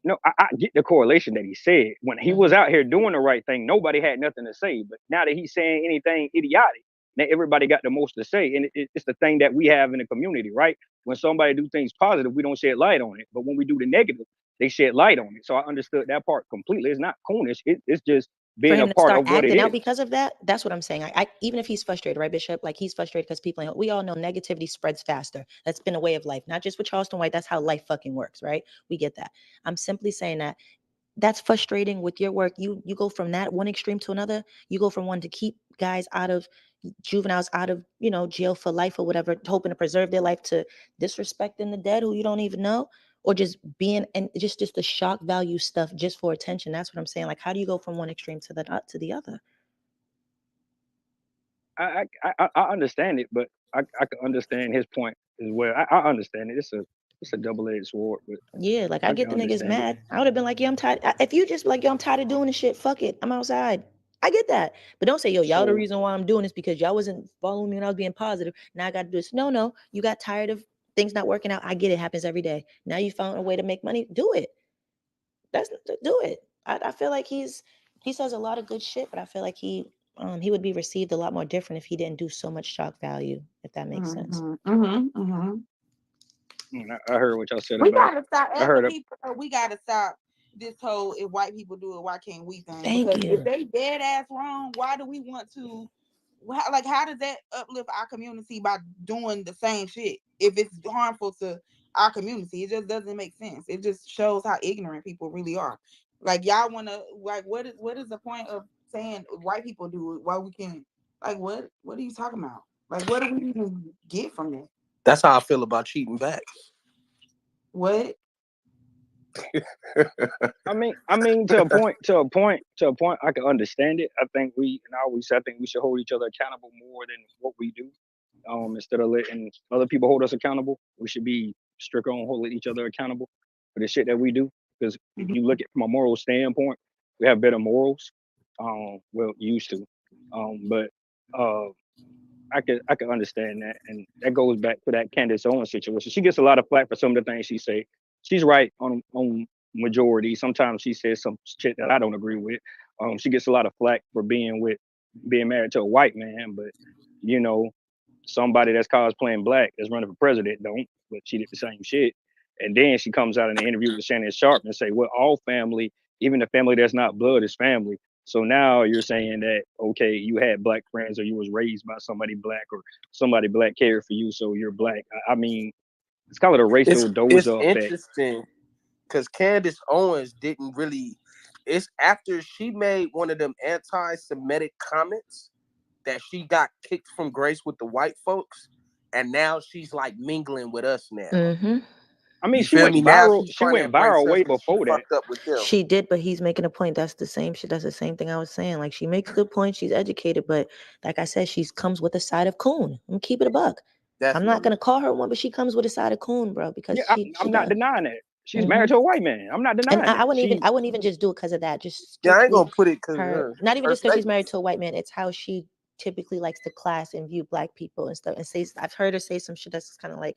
No, I get the correlation that he said. When he was out here doing the right thing, nobody had nothing to say. But now that he's saying anything idiotic, now everybody got the most to say. And it's the thing that we have in the community, right? When somebody do things positive, we don't shed light on it. But when we do the negative, they shed light on it. So I understood that part completely. It's not coonish. It's just For being a him to part start of what it acting out is. because of that, that's what I'm saying. I even if he's frustrated, right, Bishop? Like, he's frustrated because people, we all know negativity spreads faster. That's been a way of life, not just with Charleston White. That's how life fucking works, right? We get that. I'm simply saying that that's frustrating with your work. You go from that one extreme to another. You go from one to keep guys out of juveniles out of jail for life or whatever, hoping to preserve their life, to disrespecting the dead who you don't even know, or just being and just the shock value stuff just for attention. That's what I'm saying. Like, how do you go from one extreme to the other? I understand it, but I can understand his point as well. I understand it. It's a double-edged sword, but Yeah, like, I I get can the niggas understand it. mad. I would have been like, yeah, I'm tired. If you just like, yo, I'm tired of doing this shit, fuck it, I'm outside. I get that. But don't say, yo, y'all the So reason why I'm doing this because y'all wasn't following me when I was being positive. Now I got to do this. No, you got tired of things not working out. I get it. Happens every day. Now you found a way to make money. Do it. Do it. I feel like he says a lot of good shit, but I feel like he would be received a lot more different if he didn't do so much shock value, if that makes sense. I heard what y'all said We about. gotta stop I as heard the it. people. We gotta stop this whole "if white people do it, why can't we" thing. Thank Because you. if they dead ass wrong, why do we want to? How does that uplift our community by doing the same shit? If it's harmful to our community, it just doesn't make sense. It just shows how ignorant people really are. Like, y'all want to, like, what is the point of saying white people do it, why we can't? Like, what are you talking about? Like, what do we even get from that? That's how I feel about cheating back. What? I mean, to a point, I can understand it. I think we should hold each other accountable more than what we do. Instead of letting other people hold us accountable, we should be stricter on holding each other accountable for the shit that we do. Because if you look at it from a moral standpoint, we have better morals. Well, used to. But I could understand that, and that goes back to that Candace Owens situation. She gets a lot of flack for some of the things she say. She's right on majority. Sometimes she says some shit that I don't agree with. She gets a lot of flack for being married to a white man, but you know, somebody that's cosplaying black that's running for president don't, but she did the same shit. And then she comes out in an interview with Shannon Sharp and say, well, all family, even the family that's not blood, is family. So now you're saying that, okay, you had black friends or you was raised by somebody black or somebody black cared for you, so you're black. I mean, it's called it a racial It's dozer effect. interesting because Candace Owens didn't really. It's after she made one of them anti-Semitic comments that she got kicked from grace with the white folks, and now she's like mingling with us now. Mm-hmm. I mean, You she feel went me? Now viral. she's She trying to went embrace viral us way because she before that. fucked up with them. She did, but he's making a point. That's the same shit. That's the same thing I was saying. Like, she makes good points. She's educated, but like I said, she comes with a side of coon. I'm gonna keep it a buck. Definitely. I'm not gonna call her one, but she comes with a side of coon, bro. Because Yeah, I'm not does. denying that. She's married to a white man. I'm not denying And that. I wouldn't even just do it because of that. Just Yeah, I ain't strictly gonna put it because her. Not even her just because she's statement. married to a white man. It's how she typically likes to class and view black people and stuff. And I've heard her say some shit that's kind of like,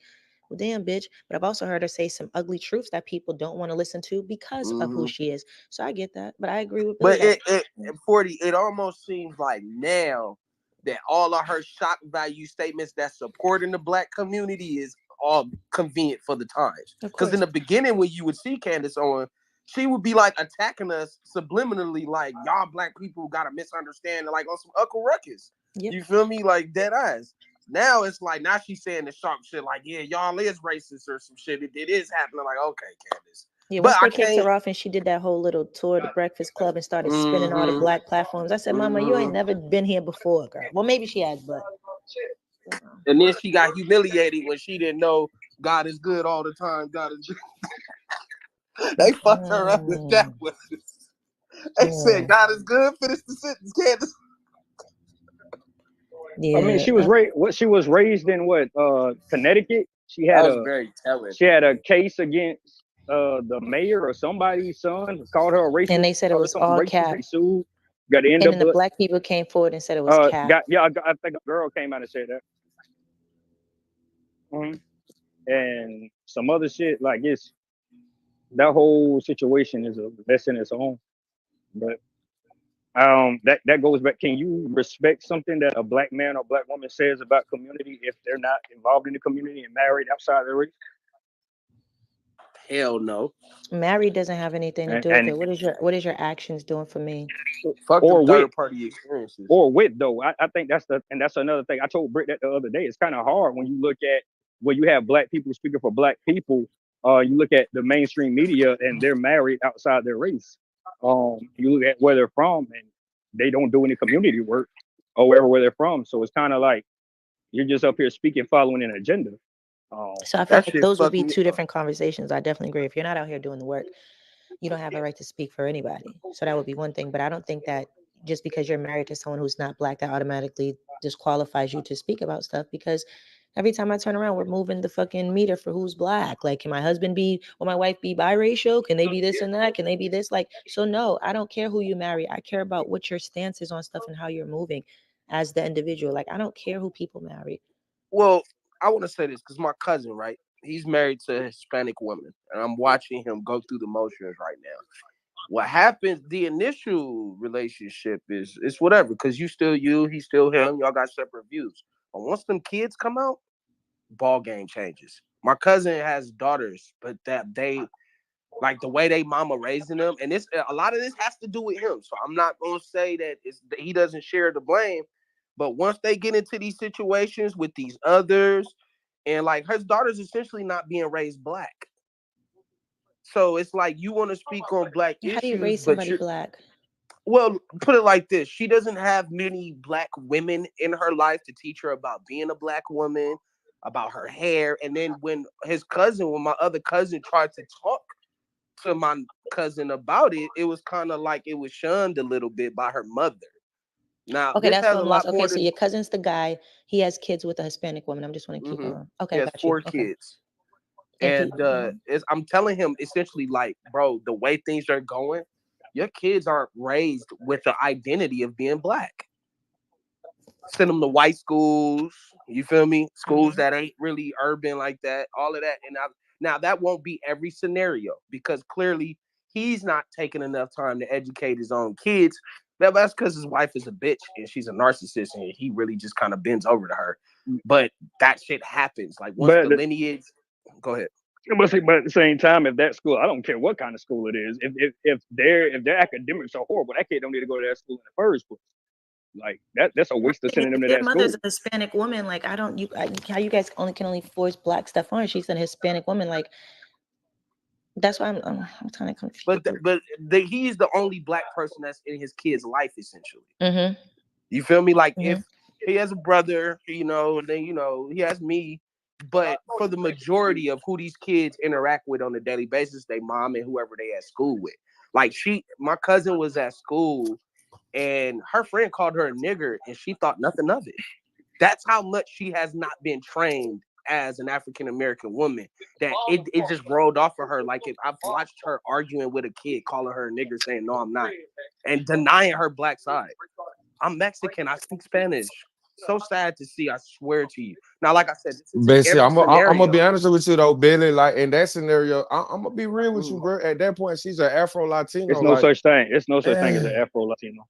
well, damn, bitch. But I've also heard her say some ugly truths that people don't want to listen to because of who she is. So I get that. But I agree with Billy. But it 40, it almost seems like now that all of her shock value statements that supporting the black community is all convenient for the times. Because in the beginning, when you would see Candace Owens, she would be like attacking us subliminally, like, y'all black people got a misunderstanding, like on some Uncle Ruckus. Yep. You feel me? Like dead eyes. Now it's like, now she's saying the sharp shit, like, yeah, y'all is racist or some shit. It is happening. Like, okay, Candace. Yeah, once they kicked her off and she did that whole little tour of the Breakfast Club and started spinning all the black platforms, I said, Mama, you ain't never been here before, girl. Well, maybe she has, but. And then she got humiliated when she didn't know God is good all the time. God is good. They fucked her up with that one. They said, God is good. Finish the sentence, Candace. Yeah. I mean, she was raised in what? Connecticut. She That had was a very telling. case against the mayor or somebody's son, called her a racist, And they said it called her was something all racist. cap. They sued, got to end And up. then the black people came forward and said it was cap. I think a girl came out and said that. And some other shit, like it's that whole situation is a lesson in its own. But that goes back. Can you respect something that a black man or black woman says about community if they're not involved in the community and married outside their race? Hell no. Married doesn't have anything to do with it. What is your actions doing for me? Fuck or them with third party experiences. or with though. I think that's another thing. I told Britt that the other day. It's kind of hard when you look at when you have black people speaking for black people. You look at the mainstream media and they're married outside their race. You look at where they're from and they don't do any community work or where they're from. So it's kind of like you're just up here speaking, following an agenda. So I feel like those would be two different conversations. I definitely agree. If you're not out here doing the work, you don't have a right to speak for anybody. So that would be one thing. But I don't think that just because you're married to someone who's not black, that automatically disqualifies you to speak about stuff. Because every time I turn around, we're moving the fucking meter for who's black. Like, can my husband be or my wife be biracial? Can they be this and that? Can they be this? Like, so no, I don't care who you marry. I care about what your stance is on stuff and how you're moving as the individual. Like, I don't care who people marry. Well, I want to say this because my cousin, right? He's married to a Hispanic woman, and I'm watching him go through the motions right now. What happens? The initial relationship is it's whatever because you still you, he's still him. Y'all got separate views. But once them kids come out, ball game changes. My cousin has daughters, but that they like the way they mama raising them, and this a lot of this has to do with him. So I'm not gonna say that he doesn't share the blame, but once they get into these situations with these others, and like his daughter's essentially not being raised black. So it's like you want to speak on black How do you issues, raise but somebody black? well, put it like this: she doesn't have many black women in her life to teach her about being a black woman, about her hair, and then when my other cousin tried to talk to my cousin about it, it was kind of like it was shunned a little bit by her mother. Now, Okay, this that's has what a I'm lot lost. more Okay, so your cousin's the guy. He has kids with a Hispanic woman. I'm just want to keep on. Okay, He has got you. 4 Okay. kids. And I'm telling him essentially like, bro, the way things are going, your kids aren't raised with the identity of being black. Send them to white schools, you feel me? Schools that ain't really urban like that, all of that. And now that won't be every scenario because clearly he's not taking enough time to educate his own kids. That's because his wife is a bitch and she's a narcissist and he really just kind of bends over to her. But that shit happens. Like once the lineage, go ahead. But at the same time, if that school, I don't care what kind of school it is. If their academics are horrible, that kid don't need to go to that school in the first place. Like that's a waste of sending them to that school. Your mother's a Hispanic woman. Like how you guys can only force black stuff on her. She's a Hispanic woman. Like that's why I'm kind of confused. But he's the only black person that's in his kid's life essentially. Mm-hmm. You feel me? Like if he has a brother, and then he has me. But for the majority of who these kids interact with on a daily basis, they mom and whoever they at school with. Like my cousin was at school and her friend called her a nigger and she thought nothing of it. That's how much she has not been trained as an African American woman that it just rolled off of her. Like if I've watched her arguing with a kid, calling her a nigger, saying no, I'm not, and denying her black side. I'm Mexican. I speak Spanish. So sad to see. I swear to you. Now, like I said, this is I'm gonna be honest with you though, Billy. Like in that scenario, I'm gonna be real with you, bro. At that point, she's an Afro Latino. It's no such thing. It's no such thing as an Afro Latino.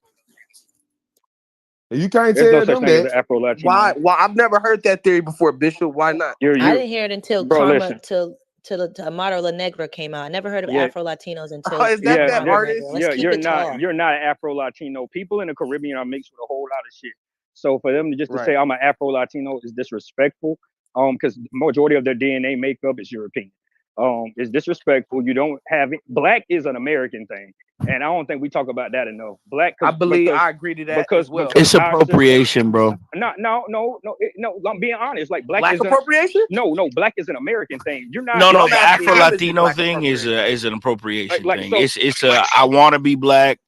You can't There's tell no such them thing that. as an Afro Latino. Why? Well, I've never heard that theory before, Bishop. Why not? I didn't hear it until Karma till Amaro La Negra came out. I never heard of Afro Latinos until. Is that artist? You're not Afro Latino. People in the Caribbean are mixed with a whole lot of shit. So for them to say I'm an Afro Latino is disrespectful. Because the majority of their DNA makeup is European. It's disrespectful. You don't have it. Black is an American thing, and I don't think we talk about that enough. Black, I agree to that as well. It's appropriation, bro. No. I'm being honest. Like black appropriation? No. Black is an American thing. You're not. No. The Afro Latino thing is an appropriation thing. So, it's I want to be black.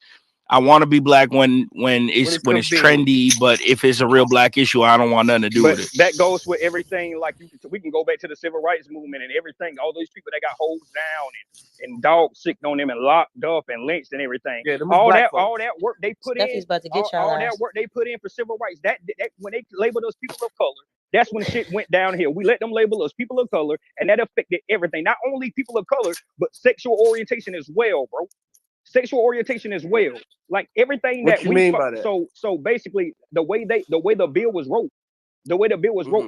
I want to be black when it's when it's convenient. trendy, but if it's a real black issue, I don't want nothing to do But with it. that goes with everything. Like we can go back to the civil rights movement and everything. All those people that got hosed down and dogs sicked on them and locked up and lynched and everything. Yeah, them was black folks. All that work they put in, Steffi's about to get y'all all that ass. work they put in for civil rights. That when they labeled us people of color, that's when shit went downhill. We let them label us people of color, and that affected everything. Not only people of color, but sexual orientation as well, bro. Sexual orientation as well. Like everything What that you we mean by that? so basically the way the bill was wrote,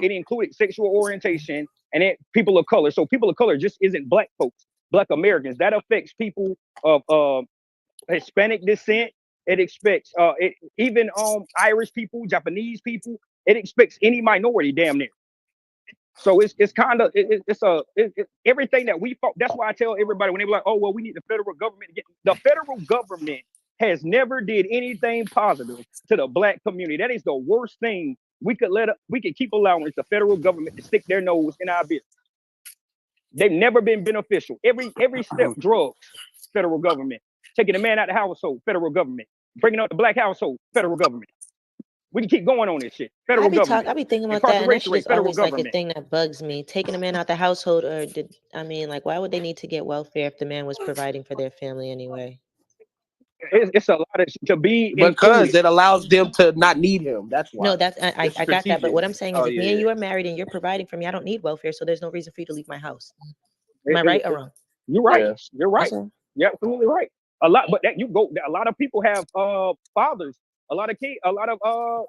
it included sexual orientation and it people of color. So people of color just isn't black folks, black Americans. That affects people of Hispanic descent. It expects even Irish people, Japanese people. It expects any minority damn near. So it's kind of everything that we fought. That's why I tell everybody when they be like, oh well, we need the federal government. The federal government has never did anything positive to the black community. That is the worst thing we could keep allowing is the federal government to stick their nose in our business. They've never been beneficial. Every step, drugs, federal government. Taking a man out of the household, federal government. Bringing up the black household, federal government. We can keep going on this shit. Federal government. I be thinking about that, and that Incarceration shit rate, is federal always like a government. thing that bugs me. Taking a man out the household, like, why would they need to get welfare if the man was providing for their family anyway? It's a lot of to be Because included. it allows them to not need him. That's why. No, that's I It's got that. But strategic. what I'm saying is, Oh, if me and yeah. you are married and you're providing for me, I don't need welfare, so there's no reason for you to leave my house. Am It- I it- right or it- wrong? You're right. Yeah. You're right. That's all. You're absolutely right. A lot, but that you go. A lot of people have fathers. A lot of kids. A lot of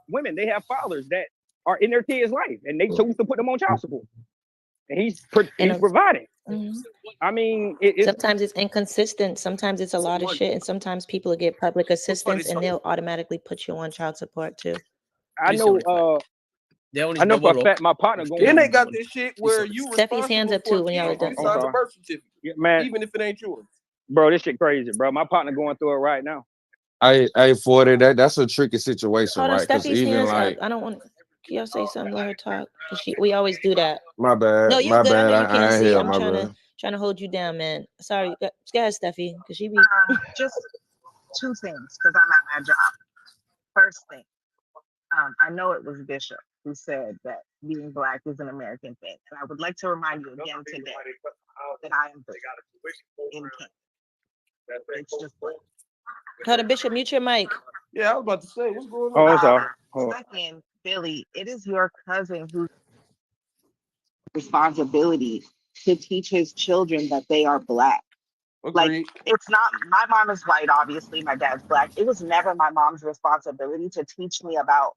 women. They have fathers that are in their kids' life, and they choose to put them on child support, and he's And providing. mhm. I mean, it's Sometimes it's inconsistent. Sometimes it's a lot of shit, and sometimes people get public assistance, and they'll automatically put you on child support too. I know. I know for a fact my partner Then going. they got this shit where you Steffi's hands responsible up for too a when y'all are kid. done. You sign the birth certificate, Yeah, man, even if it ain't yours. bro, this shit crazy, bro. My partner going through it right now. I 40 that's a tricky situation, Hold on, right? Because Steffi's even hands like up. I don't want. Can y'all say something? Let her talk. Cause we always do that. my bad, No, you good. I know you I can't ain't see. here, I'm my trying bad. to hold you down, man. Sorry. Go ahead, Steffi, because she be. Just two things, because I'm at my job. First thing, I know it was Bishop who said that being black is an American thing, and I would like to remind you again today that I am black in Canada. It's just black. Hold on, Bishop, mute your mic. Yeah, I was about to say, what's going Oh, on? I'm sorry. Hold on. Second, Billy, it is your cousin whose responsibility to teach his children that they are black. Like, Agreed. it's not, my mom is white, obviously, my dad's black. It was never my mom's responsibility to teach me about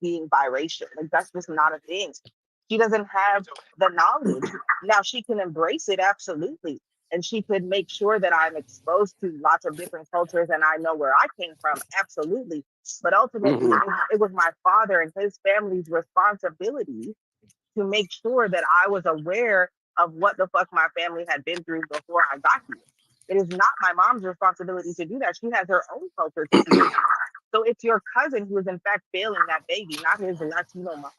being biracial. Like, that's just not a thing. She doesn't have the knowledge. Now, she can embrace it, absolutely. And she could make sure that I'm exposed to lots of different cultures and I know where I came from, absolutely. But ultimately, it was my father and his family's responsibility to make sure that I was aware of what the fuck my family had been through before I got here. It is not my mom's responsibility to do that. She has her own culture to teach. So it's your cousin who is in fact failing that baby, not his Latino mom.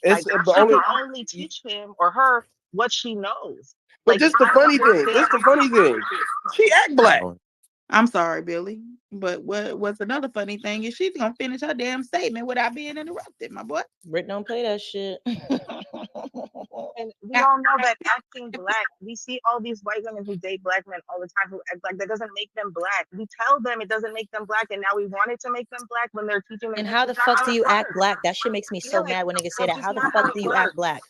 It's Like, the she only. can only teach him or her what she knows. But Like, this the I funny thing. understand. This the funny thing. She act black. I'm sorry, Billy. But what's another funny thing is she's gonna finish her damn statement without being interrupted, my boy. Britt, don't play that shit. And we all know that acting black, we see all these white women who date black men all the time who act black. That doesn't make them black. We tell them it doesn't make them black, and now we want it to make them black when they're teaching them. And how the fuck do you act black? That shit makes me so mad when niggas say that. How the fuck do you act black?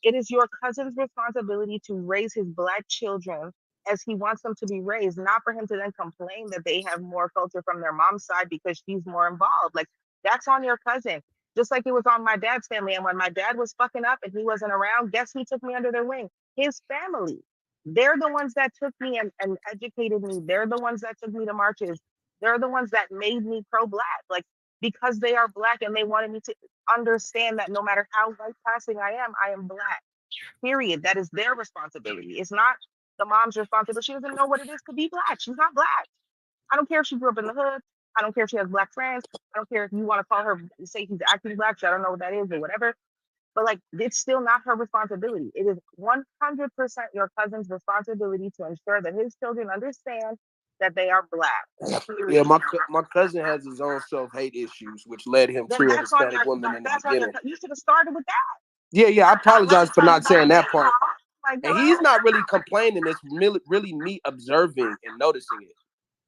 It is your cousin's responsibility to raise his black children as he wants them to be raised, not for him to then complain that they have more culture from their mom's side because she's more involved. Like, that's on your cousin. Just like it was on my dad's family. And when my dad was fucking up and he wasn't around, guess who took me under their wing? His family. They're the ones that took me and educated me. They're the ones that took me to marches. They're the ones that made me pro-black. Like, because they are black and they wanted me to understand that no matter how white passing I am black. Period. That is their responsibility. It's not the mom's responsibility. She doesn't know what it is to be black. She's not black. I don't care if she grew up in the hood. I don't care if she has black friends. I don't care if you want to call her, say he's acting black. I don't know what that is or whatever. But like, it's still not her responsibility. It is 100% your cousin's responsibility to ensure that his children understand that they are black. Yeah, my cousin has his own self-hate issues, which led him Then to a that's on Hispanic woman in the that's on your. beginning. You should have started with that. Yeah, I apologize for not saying that part. Like, And he's not really complaining. It's really me observing and noticing it.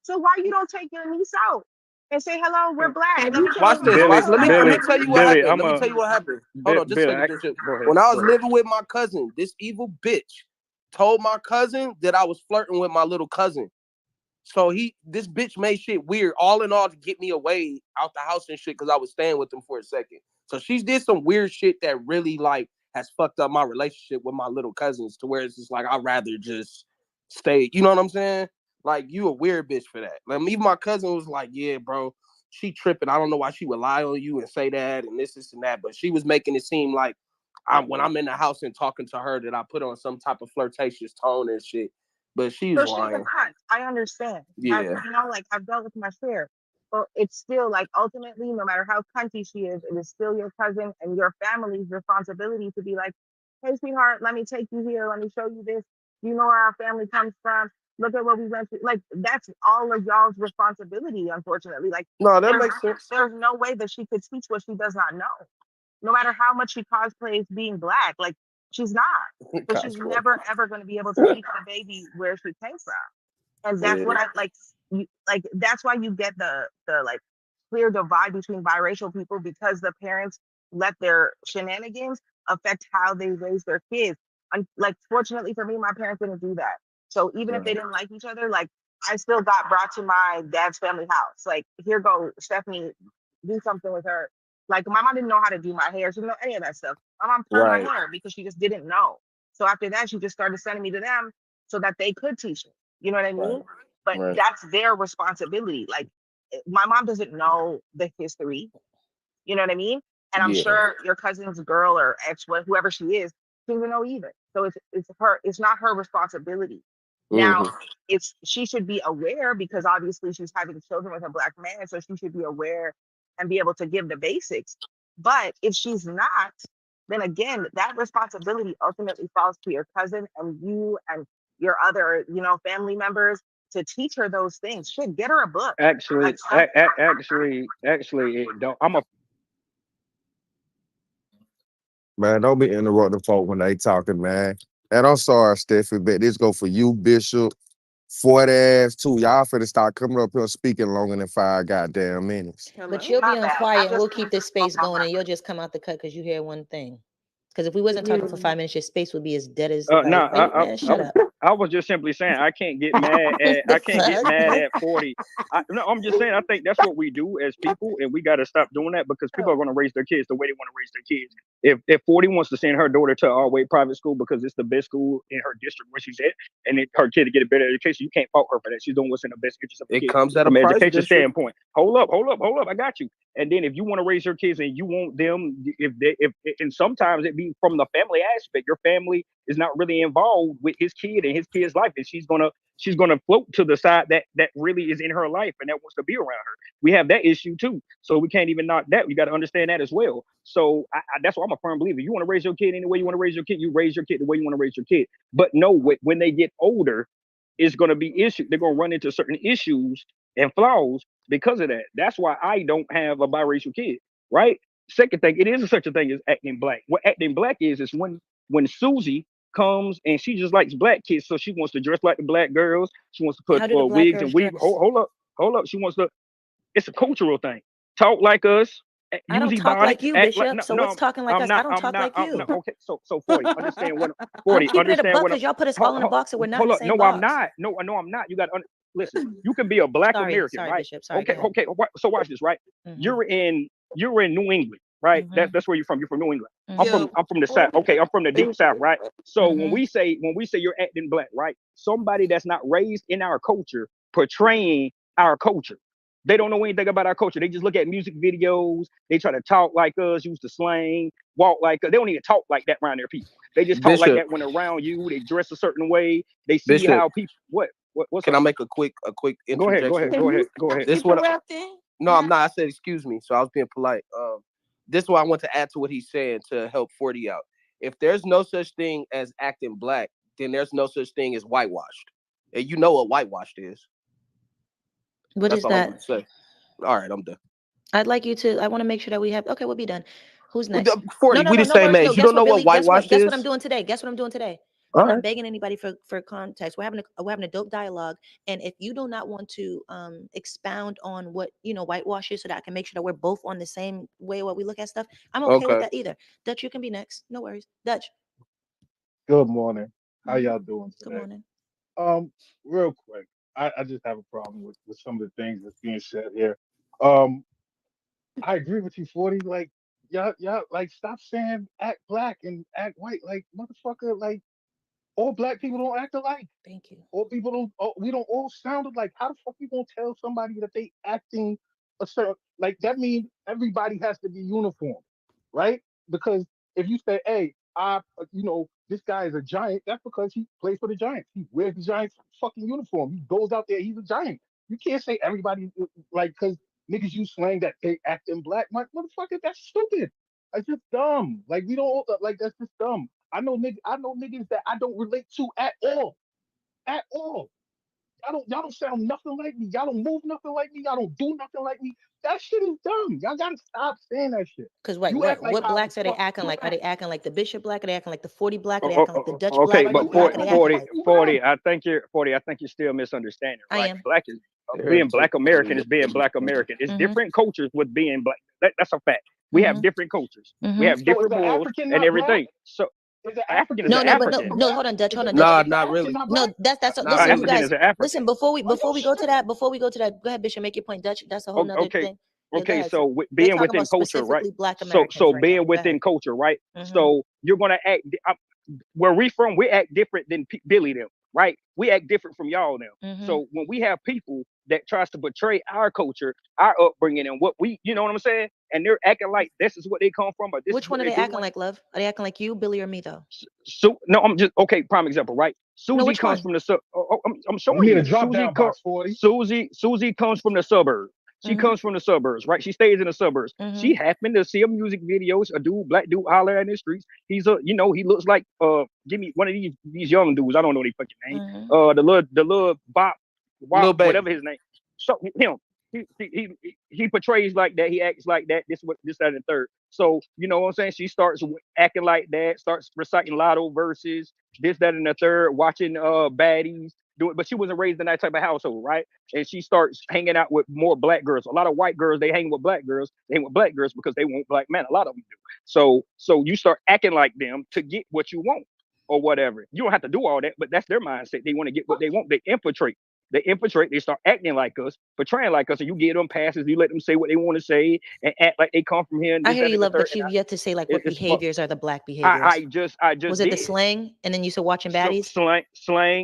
so why you don't take your niece out and say hello? We're black. Let me show Watch you this. my Watch. culture. Let me tell you what Billy, happened. Let me tell you what happened. Hold on, just a Billy, second, Bishop. go ahead. When I was Go ahead. living with my cousin, this evil bitch told my cousin that I was flirting with my little cousin. So this bitch made shit weird, all in all, to get me away out the house and shit, because I was staying with him for a second. So she did some weird shit that really like has fucked up my relationship with my little cousins, to where it's just like I'd rather just stay. You know what I'm saying? Like, you a weird bitch for that. Like, even my cousin was like, yeah, bro, she tripping. I don't know why she would lie on you and say that and this and that. But she was making it seem like when I'm in the house and talking to her that I put on some type of flirtatious tone and shit. But she's So she's a lying. cunt. I understand. Yeah. Like I've dealt with my share. But it's still like ultimately, no matter how cunty she is, it is still your cousin and your family's responsibility to be like, hey, sweetheart, let me take you here. Let me show you this. You know where our family comes from. Look at what we went through. Like, that's all of y'all's responsibility, unfortunately. Like, no, that makes sense. There's no way that she could teach what she does not know. No matter how much she cosplays being black, like, she's not. So she's never ever going to be able to teach the baby where she came from. And that's what I like. Like, that's why you get the like clear divide between biracial people, because the parents let their shenanigans affect how they raise their kids. And like, fortunately for me, my parents didn't do that. So even if they didn't like each other, like, I still got brought to my dad's family house. Like, here go Stephanie, do something with her. Like, my mom didn't know how to do my hair. She didn't know any of that stuff. My mom turned my hair because she just didn't know. So after that, she just started sending me to them so that they could teach me. You know what I mean? But that's their responsibility. Like, my mom doesn't know the history. You know what I mean? And I'm sure your cousin's girl or ex, whoever she is, she doesn't know either. So it's not her responsibility. Now, she should be aware, because obviously she's having children with a black man, so she should be aware and be able to give the basics. But if she's not, then again, that responsibility ultimately falls to your cousin and you and your other, family members, to teach her those things. Should get her a book. Actually, it don't. Man, don't be interrupting folk when they talking, man. And I'm sorry, Steffi, but this go for you, Bishop. 40 ass too. Y'all finna start coming up here speaking longer than 5 goddamn minutes. But you'll be on quiet and we'll keep this space going, and you'll just come out the cut because you hear one thing. Because if we wasn't talking for 5 minutes, your space would be as dead as man, shut up. I was just simply saying I can't get mad at 40. No, I'm just saying I think that's what we do as people, and we got to stop doing that, because people are going to raise their kids the way they want to raise their kids. If 40 wants to send her daughter to our way private school because it's the best school in her district where she's at, and her kid to get a better education, you can't fault her for that. She's doing what's in the best interest of the kid. It comes at from a an price education district. standpoint. Hold up, I got you. And then if you want to raise your kids and you want them, and sometimes it be from the family aspect. Your family is not really involved with his kid and his kid's life, and she's gonna float to the side that really is in her life and that wants to be around her. We have that issue too, so we can't even knock that. You got to understand that as well. So that's why I'm a firm believer. You want to raise your kid any way you want to raise your kid. You raise your kid the way you want to raise your kid. But no, when they get older, it's going to be issue. They're going to run into certain issues and flaws because of that. That's why I don't have a biracial kid, right? Second thing, it is such a thing as acting black. What acting black is when Susie comes and she just likes black kids, so she wants to dress like the black girls. She wants to put wigs and weave. Hold up. She wants to. It's a cultural thing. Talk like us. I don't talk like you, Bishop. So what's talking like us? I don't talk like you. Okay, so 40. Understand what 40. I'm keeping it a buck because y'all put us all in a box and we're not in the same box. I'm not. No, I'm not. You got to listen. You can be a black American, right? Bishop. Sorry, okay. So watch this, right? You're in New England, right? That's where you're from. You're from New England. I'm from the South. Okay, I'm from the deep South, right? So when we say you're acting black, right? Somebody that's not raised in our culture portraying our culture. They don't know anything about our culture. They just look at music videos. They try to talk like us, use the slang, walk like us. They don't even talk like that around their people. They just talk like that when around you. They dress a certain way. They see how people. What's Can up? I make a quick interjection? Go ahead. This what? No, I'm not. I said excuse me, so I was being polite. This is what I want to add to what he's saying to help 40 out. If there's no such thing as acting black, then there's no such thing as whitewashed. And you know what whitewashed is. What That's is all I'm that? gonna say. All right, I'm done. I'd like you to. I want to make sure that we have. Okay, we'll be done. Who's With next? the 40, No, we the no same worries. No, age. You guess don't what? know what Really, whitewash guess what I'm is? doing today? Guess what I'm doing today? All I'm not right. begging anybody for context. We're having a dope dialogue, and if you do not want to expound on what whitewash is, so that I can make sure that we're both on the same way what we look at stuff, I'm okay with Okay. that either. Dutch, you can be next. No worries, Dutch. Good morning. How Mhm. y'all doing Good today? morning. Um, Real quick, I just have a problem with some of the things that's being said here. Um, I agree with you, 40. Like, y'all, like, stop saying act black and act white. Like, motherfucker, like, all black people don't act alike. Thank you. All people don't. We don't all sound alike. How the fuck you gonna tell somebody that they acting a certain like that? Means everybody has to be uniform, right? Because if you say, "Hey, this guy is a giant," that's because he plays for the Giants. He wears the Giants fucking uniform. He goes out there. He's a giant. You can't say everybody like because niggas use slang that they act in black. My motherfucker, that's stupid. That's just dumb. Like we don't like that's just dumb. I know niggas that I don't relate to at all. At all. Y'all don't sound nothing like me. Y'all don't move nothing like me. Y'all don't do nothing like me. That shit is dumb. Y'all gotta stop saying that shit. Cause right, You act like what how the blacks are they fuck acting you like? Are act they acting like the Bishop black? Are they acting like the 40 black? Are they Oh, acting oh, like the oh, Dutch oh, okay, black? like but What you black act are they like 40, you acting 40, like? you 40. act. I think you're still misunderstanding, I right? am. Black is Here being to Black American. It's Mm-hmm. different cultures with being black. That's a fact. We have Mm-hmm. different cultures. We Mm-hmm. have So is different the rules African and not black? everything. So Is the African African is No, an no, black but person no, African. from no. Hold on, Dutch. Is Hold the on, Dutch. Nah, is the not African really. not No, black? that's No, listen, you African guys. is an African. Listen, Are you before we go sure? to that, go ahead, Bishop, make your point, Dutch. That's a whole nother Okay, thing. Yeah, go okay. ahead. So So they're being talking within about culture, right? specifically Black So Americans right now. being Go ahead. within culture, right? Mm-hmm. So you're gonna act. Where we from, we act different than Billy them, right? We act different from y'all now. Mm-hmm. So when we have people that tries to betray our culture, our upbringing, and what we, you know what I'm saying, and they're acting like this is what they come from, or this is Which what one are they're they acting doing. like, love? Are they acting like you, Billy, or me though? So no, I'm just okay. Prime example, right? No, Susie which comes one? from the I'm I showing need a you. drop down box, 40. Susie comes from the suburbs. She Mm-hmm. comes from the suburbs, right? She stays in the suburbs. Mm-hmm. She happened to see a music videos, a dude, black dude, holler in the streets. He's he looks like give me one of these young dudes. I don't know their fucking name. Mm-hmm. The little Bop, Little Wop, baby. whatever his name. So him, he portrays like that. He acts like that. This, that, and the third. So you know what I'm saying. She starts acting like that. Starts reciting Lotto verses. This, that, and the third. Watching baddies do it, but she wasn't raised in that type of household, right? And she starts hanging out with more black girls. A lot of white girls, they hang with black girls. They hang with black girls because they want black men. A lot of them do. So you start acting like them to get what you want or whatever. You don't have to do all that, but that's their mindset. They want to get what they want. They infiltrate. They infiltrate. They start acting like us, portraying like us, and you give them passes. You let them say what they want to say and act like they come from here and I this, hear that, you, and the love, third. but you've yet to say like what It's fuck. behaviors are the Black I, behaviors. I just I Was just it the did. slang? And then you said watching So baddies.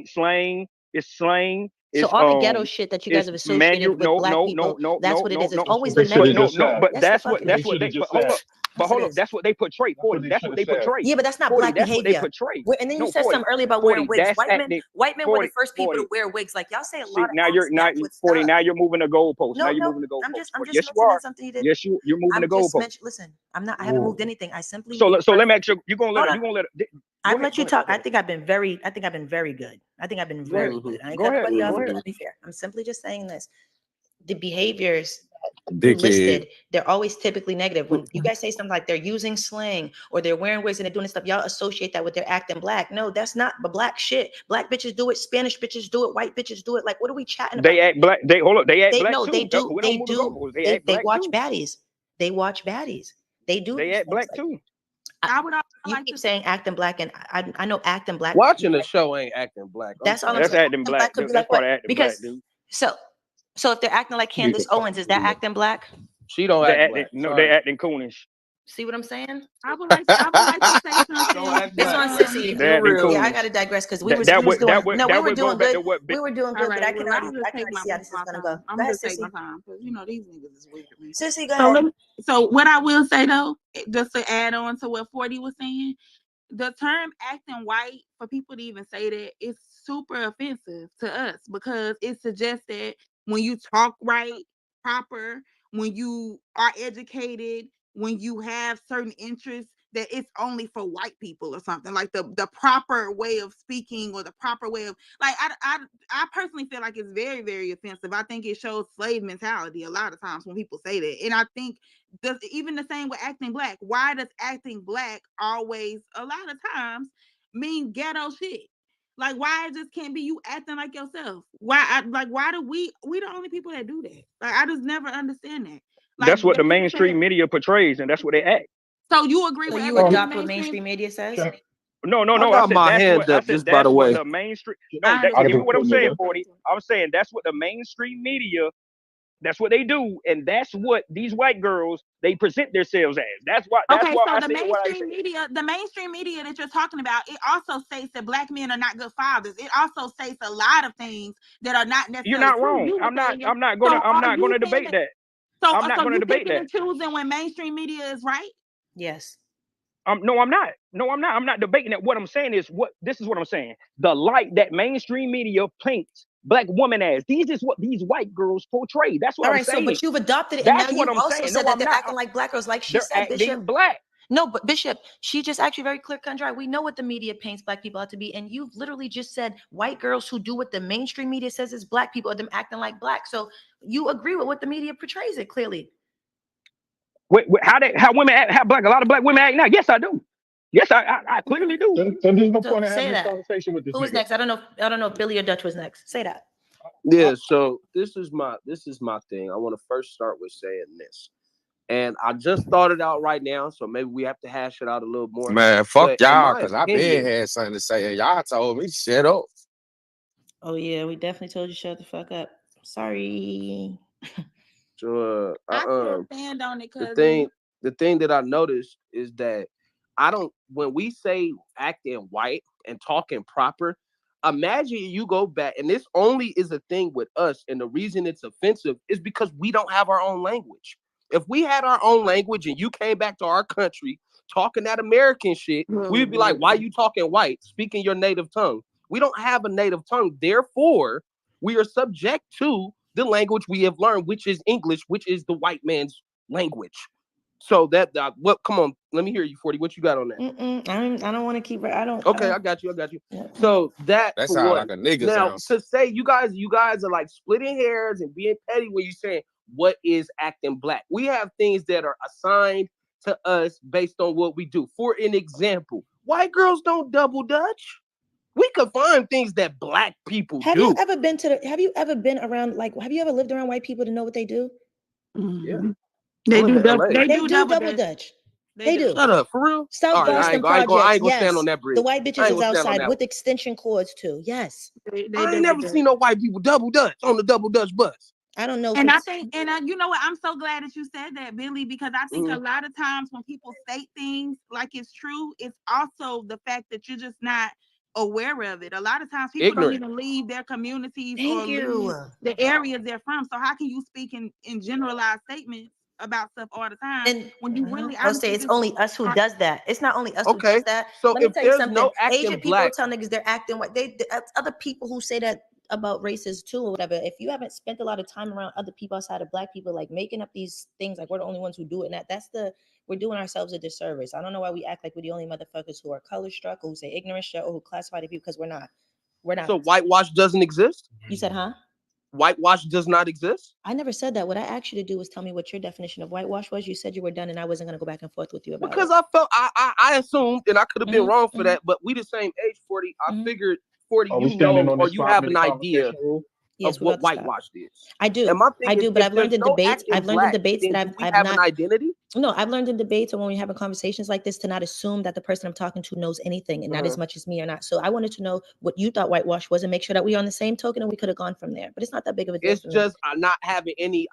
slang is slang. So It's all the ghetto shit that you guys it's have manual. associated with No, Black no, no, people, no, that's no, what it no, is. It's no. That's what always they been should But have negative. no, just no. said. But Yes, the that's fuck what it That's what they that's is. what should they. have But just hold said. up. But Yes, it hold up. is. That's what they portray. That's what 40. they That's should what have they said. portray. Yeah, but that's not 40. Black That's what they behavior. portray. And then you No, said 40. something earlier about wearing 40. wigs. That's acting. White men were the 40. first people 40. to wear wigs. Like y'all say a See, lot of now you're not accidental 40. stuff. Now you're moving the goalpost. Now No, you're no, moving the I'm goalpost. just I'm 40. just Yes, you mentioning are. something you did. Yes, you're moving the I'm just goalpost. mentioning. Listen, I'm not. I haven't moved Ooh. anything. I simply So made a so let me reference. ask you. You're gonna let Hold her. on. You gonna let her. Go I've ahead. let Go you ahead. talk. Go I ahead. think I've been very. I think I've been very good. I think I've been Go ahead. very good. I ain't Go cut ahead. nobody off. Go I'm ahead. trying to be fair. I'm simply just saying this. The behaviors you Dickhead. listed, they're always typically negative. When you guys say something like they're using slang or they're wearing wigs and they're doing this stuff, y'all associate that with their acting Black. No, that's not the Black shit. Black bitches do it, Spanish bitches do it, white bitches do it. Like, what are we chatting about? They act black. They hold up. They act They black no, they too. do, We don't they move the do, goalposts. They they act they black watch too. baddies. They watch baddies. They do They these act things. black Like too. I would also you like keep to saying acting Black, and I know acting Black. Watching the show ain't acting black. I'm That's all sorry. I'm That's saying. acting Acting Black black, could dude. be That's like part what? of acting black, Because dude. so so if they're acting like Need a Candace Owens, fucking is that beer. acting Black? She don't They act acting black. no. They Sorry. acting coonish. See what I'm saying? I would like to say She don't something. act It's black. on Um, Sissy. They Too acting real. Yeah, I coonish. gotta digress because That we that was would doing that would no, we that were would go doing back good. to what We were doing all good, but right, well, I'll just I can take already my see how this is my gonna go. time. I'm Go gonna ahead, just take my Sissy. time because these niggas is weird to me. Sissy, go So ahead. so what I will say though, just to add on to what 40 was saying, the term acting white, for people to even say that, is super offensive to us because it suggests that when you talk right, proper, when you are educated, when you have certain interests, that it's only for white people or something, like the proper way of speaking or the proper way of, like, I personally feel like it's very, very offensive. I think it shows slave mentality a lot of times when people say that. And I think even the same with acting black. Why does acting black always, a lot of times, mean ghetto shit? Like, why it just can't be you acting like yourself? Why do we the only people that do that? Like, I just never understand that. Like, That's what the people say, mainstream media portrays, and that's what they act. so you agree So with you everything the adopt what mainstream? mainstream media says? Can, No, I I got said my that's hand what I up, said. just by the That's what way. the mainstream. I No, I you can hear what I'm put saying, nigga. 40. I'm saying that's what the mainstream media. That's what they do, and that's what these white girls they present themselves as. That's why. That's Okay, why so I said what I said. the mainstream media that you're talking about, it also states that black men are not good fathers. It also states a lot of things that are not You're necessarily not true. wrong. You would say, I'm not so gonna. I'm are not you gonna saying debate that? that. So, I'm not gonna you debate picking that. and choosing when mainstream media is right? Yes. No, I'm not. No, I'm not. I'm not debating that. What I'm saying is this is what I'm saying. The light that mainstream media paints black women as. These is what these white girls portray. That's what All I'm right. So, saying. but you've adopted it, and now That's what you've I'm also saying. No, said that I'm they're not. acting like black girls, like she They're said, Bishop. acting black. No, but Bishop, she just actually very clear cut and dry. We know what the media paints black people out to be, and you've literally just said white girls who do what the mainstream media says is black people are them acting like black. So you agree with what the media portrays it clearly. How women act, how a lot of black women act now? Yes, I do. Yes, I clearly do. Then there's no So point in having say this that. conversation with this Who was nigga. next? I don't know. I don't know if Billy or Dutch was next. Say that. Yeah, so this is my thing. I want to first start with saying this. And I just thought it out right now, so maybe we have to hash it out a little more. Man, fuck But in y'all, my cause I been opinion, had something to say, and y'all told me shut up. Oh yeah, we definitely told you shut the fuck up. Sorry. so I still stand on it, the cousin. thing that I noticed is that I don't when we say acting white and talking proper, imagine you go back, and this only is a thing with us, and the reason it's offensive is because we don't have our own language. If we had our own language and you came back to our country talking that American shit, we'd be like, why you talking white, speaking your native tongue? We don't have a native tongue, therefore we are subject to the language we have learned, which is English, which is the white man's language. So what? Come on, let me hear you, 40. What you got on that? I don't want to keep. I don't. Okay, I got you. Yeah. So that That for sound one. like a nigga's Now answer. to say you guys are like splitting hairs and being petty when you saying what is acting black. We have things that are assigned to us based on what we do. For an example, white girls don't double dutch. We could find things that black people Have you do. ever been have you ever been around, like, have you ever lived around white people to know what they do? Yeah, They I live do in LA. they They do do double double dutch. Dutch. They They do. do. Shut up, for real. South All right, Boston I projects. ain't gonna stand on Yes. that bridge. The white I bitches ain't is gonna stand on outside that with one. extension cords too. Yes. They I ain't double never dutch. seen no white people double dutch on the double dutch bus. I don't know if And I it's think, you know what? I'm so glad that you said that, Billy, because I think a lot of times when people state things like it's true, it's also the fact that you're just not aware of it. A lot of times people don't Ignorant. even leave their communities or thank leave you. the areas they're from. So how can you speak in generalized statements about stuff all the time And when you really I'll say honestly it's just only us who are? does that. It's not only us who Okay, does that. so Let me if tell you there's something. no acting Asian people black, tell niggas they're acting white. That's other people who say that about races too or whatever. If you haven't spent a lot of time around other people outside of black people, like making up these things like we're the only ones who do it, and we're doing ourselves a disservice. I don't know why we act like we're the only motherfuckers who are color struck, or who say ignorant shit, or who classify the people, because we're not. We're not. so whitewash doesn't exist. You said, huh? Whitewash does not exist. I never said that. What I asked you to do was tell me what your definition of whitewash was. You said you were done, and I wasn't going to go back and forth with you about Because it. I felt I assumed, and I could have been wrong for Mhm. that, but we the same age, 40. I figured 40, Are we you standing know, on or this you have an 5 minute idea conversation rule? of Yes, we're what about to stop. whitewash is. I do. And my thing I is, do, but if I've learned there's in no debates. acting I've learned in black, debates then that do we I've have an not. identity? No, I've learned in debates or when we're having conversations like this to not assume that the person I'm talking to knows anything, and not as much as me or not. So I wanted to know what you thought whitewash was and make sure that we are on the same token, and we could have gone from there. But it's not that big of a deal It's for me. just not having any,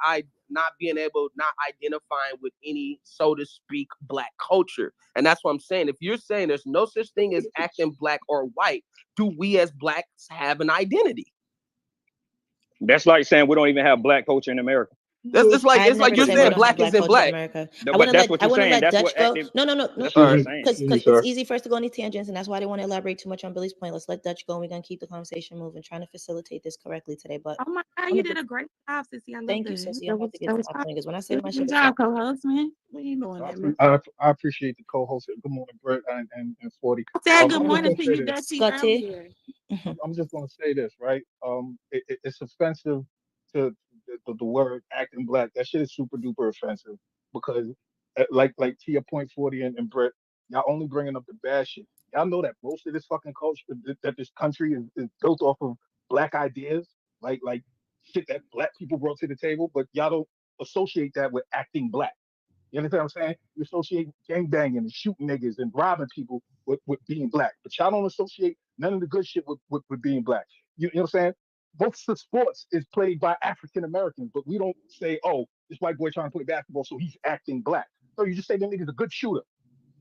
not being able, not identifying with any, so to speak, black culture. And that's what I'm saying. If you're saying there's no such thing as acting black or white, do we as blacks have an identity? That's like saying we don't even have black culture in America. That's just like I've never you're said we saying don't have black black isn't culture in black. America. No, I want but to that's let what you're saying. That's Dutch what go. active. No, That's what you're saying. because Excuse me, it's sir. easy for us to go on these tangents, and that's why I didn't want to elaborate too much on Billy's point. Let's let Dutch go. And we're gonna keep the conversation moving, trying to facilitate this correctly today. But Oh my God, I'm you a did big- a great job, Sissy. I love thank you, that. Sissy. I'm about to get That to was my fine. point because when I say my shit, Good it's job, fire. co-host, man. What are you doing I, there, man? I appreciate the co-host. Good morning, Brett and 40. I said good I'm just morning gonna to say you, this. Dutchy, Scotty. earlier. I'm just gonna say this, right? It's offensive to the word acting black. That shit is super duper offensive because, like to your point, 40 and Brett, y'all only bringing up the bad shit. Y'all know that most of this fucking culture, that this country is built off of black ideas, like shit that black people brought to the table, but y'all don't associate that with acting black. You understand what I'm saying? You associate gangbanging and shooting niggas and robbing people with being black, but y'all don't associate none of the good shit with being black. You know what I'm saying? Most of the sports is played by African Americans, but we don't say, oh, this white boy trying to play basketball, so he's acting black. No, you just say the nigga's a good shooter.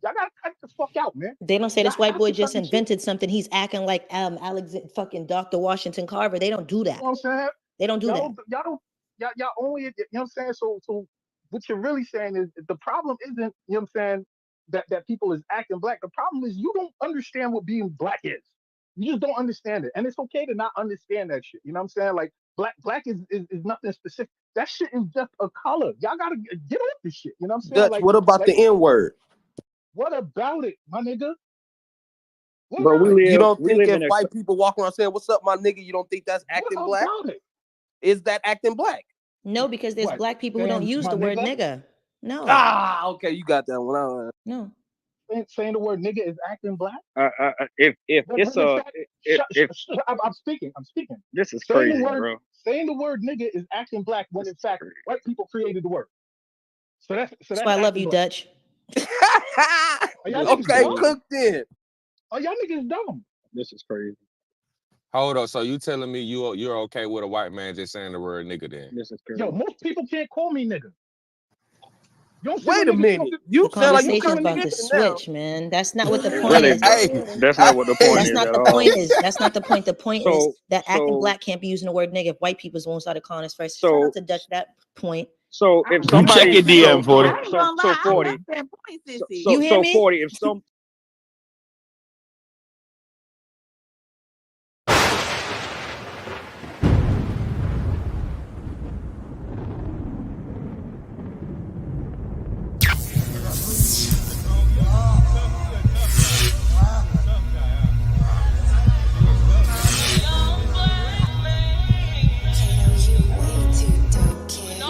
Y'all gotta cut the fuck out, man. They don't say Y'all this white have boy to just cut this shit. invented something. He's acting like Alexander fucking Dr. Washington Carver. They don't do You that. know what I'm saying? They don't do that. Y'all only, you know what I'm saying? So what you're really saying is the problem isn't, you know what I'm saying, that people is acting black. The problem is you don't understand what being black is. You just don't understand it. And it's okay to not understand that shit. You know what I'm saying? Like black is nothing specific. That shit is just a color. Y'all gotta get off this shit. You know what I'm saying? Dutch, what about the N word? What about it, my nigga? What Bro, about it? You don't we think live if in a white people walk around saying, "What's up, my nigga?" You don't think that's acting What black? about it? Is that acting black? No, because there's What? black people who don't Saying use my the word nigga? nigga. No, Ah, okay, you got that one. no. Saying the word nigga is acting black? if it's When a if I'm speaking. I'm speaking. this is Saying the crazy, word bro. saying the word nigga is acting black when This in is fact crazy. white people created the word. So That's that's why I love acting you, black. Dutch. Are y'all This is niggas Okay, dumb? crazy. cook then. Are y'all niggas dumb? This is crazy. Hold up. So you telling me you're okay with a white man just saying the word nigga then? This is Yo, crazy. most people can't call me nigga. You don't see Wait when a niggas minute. talking. You The sound like you conversation's kind of about to nigga now. switch, man. That's not what the It point really, is. bro. Hey, That's not what the point That's is not at the all. point is. That's not the point. The point is So that acting so black can't be using the word nigga if white people's won't start calling us first. Shout so out to Dutch that point. so if You check somebody your DM, 40. I ain't gonna lie, I 40 love that point, Sissy. You hear me? 40 if some Kiddo, you way too dope, kid.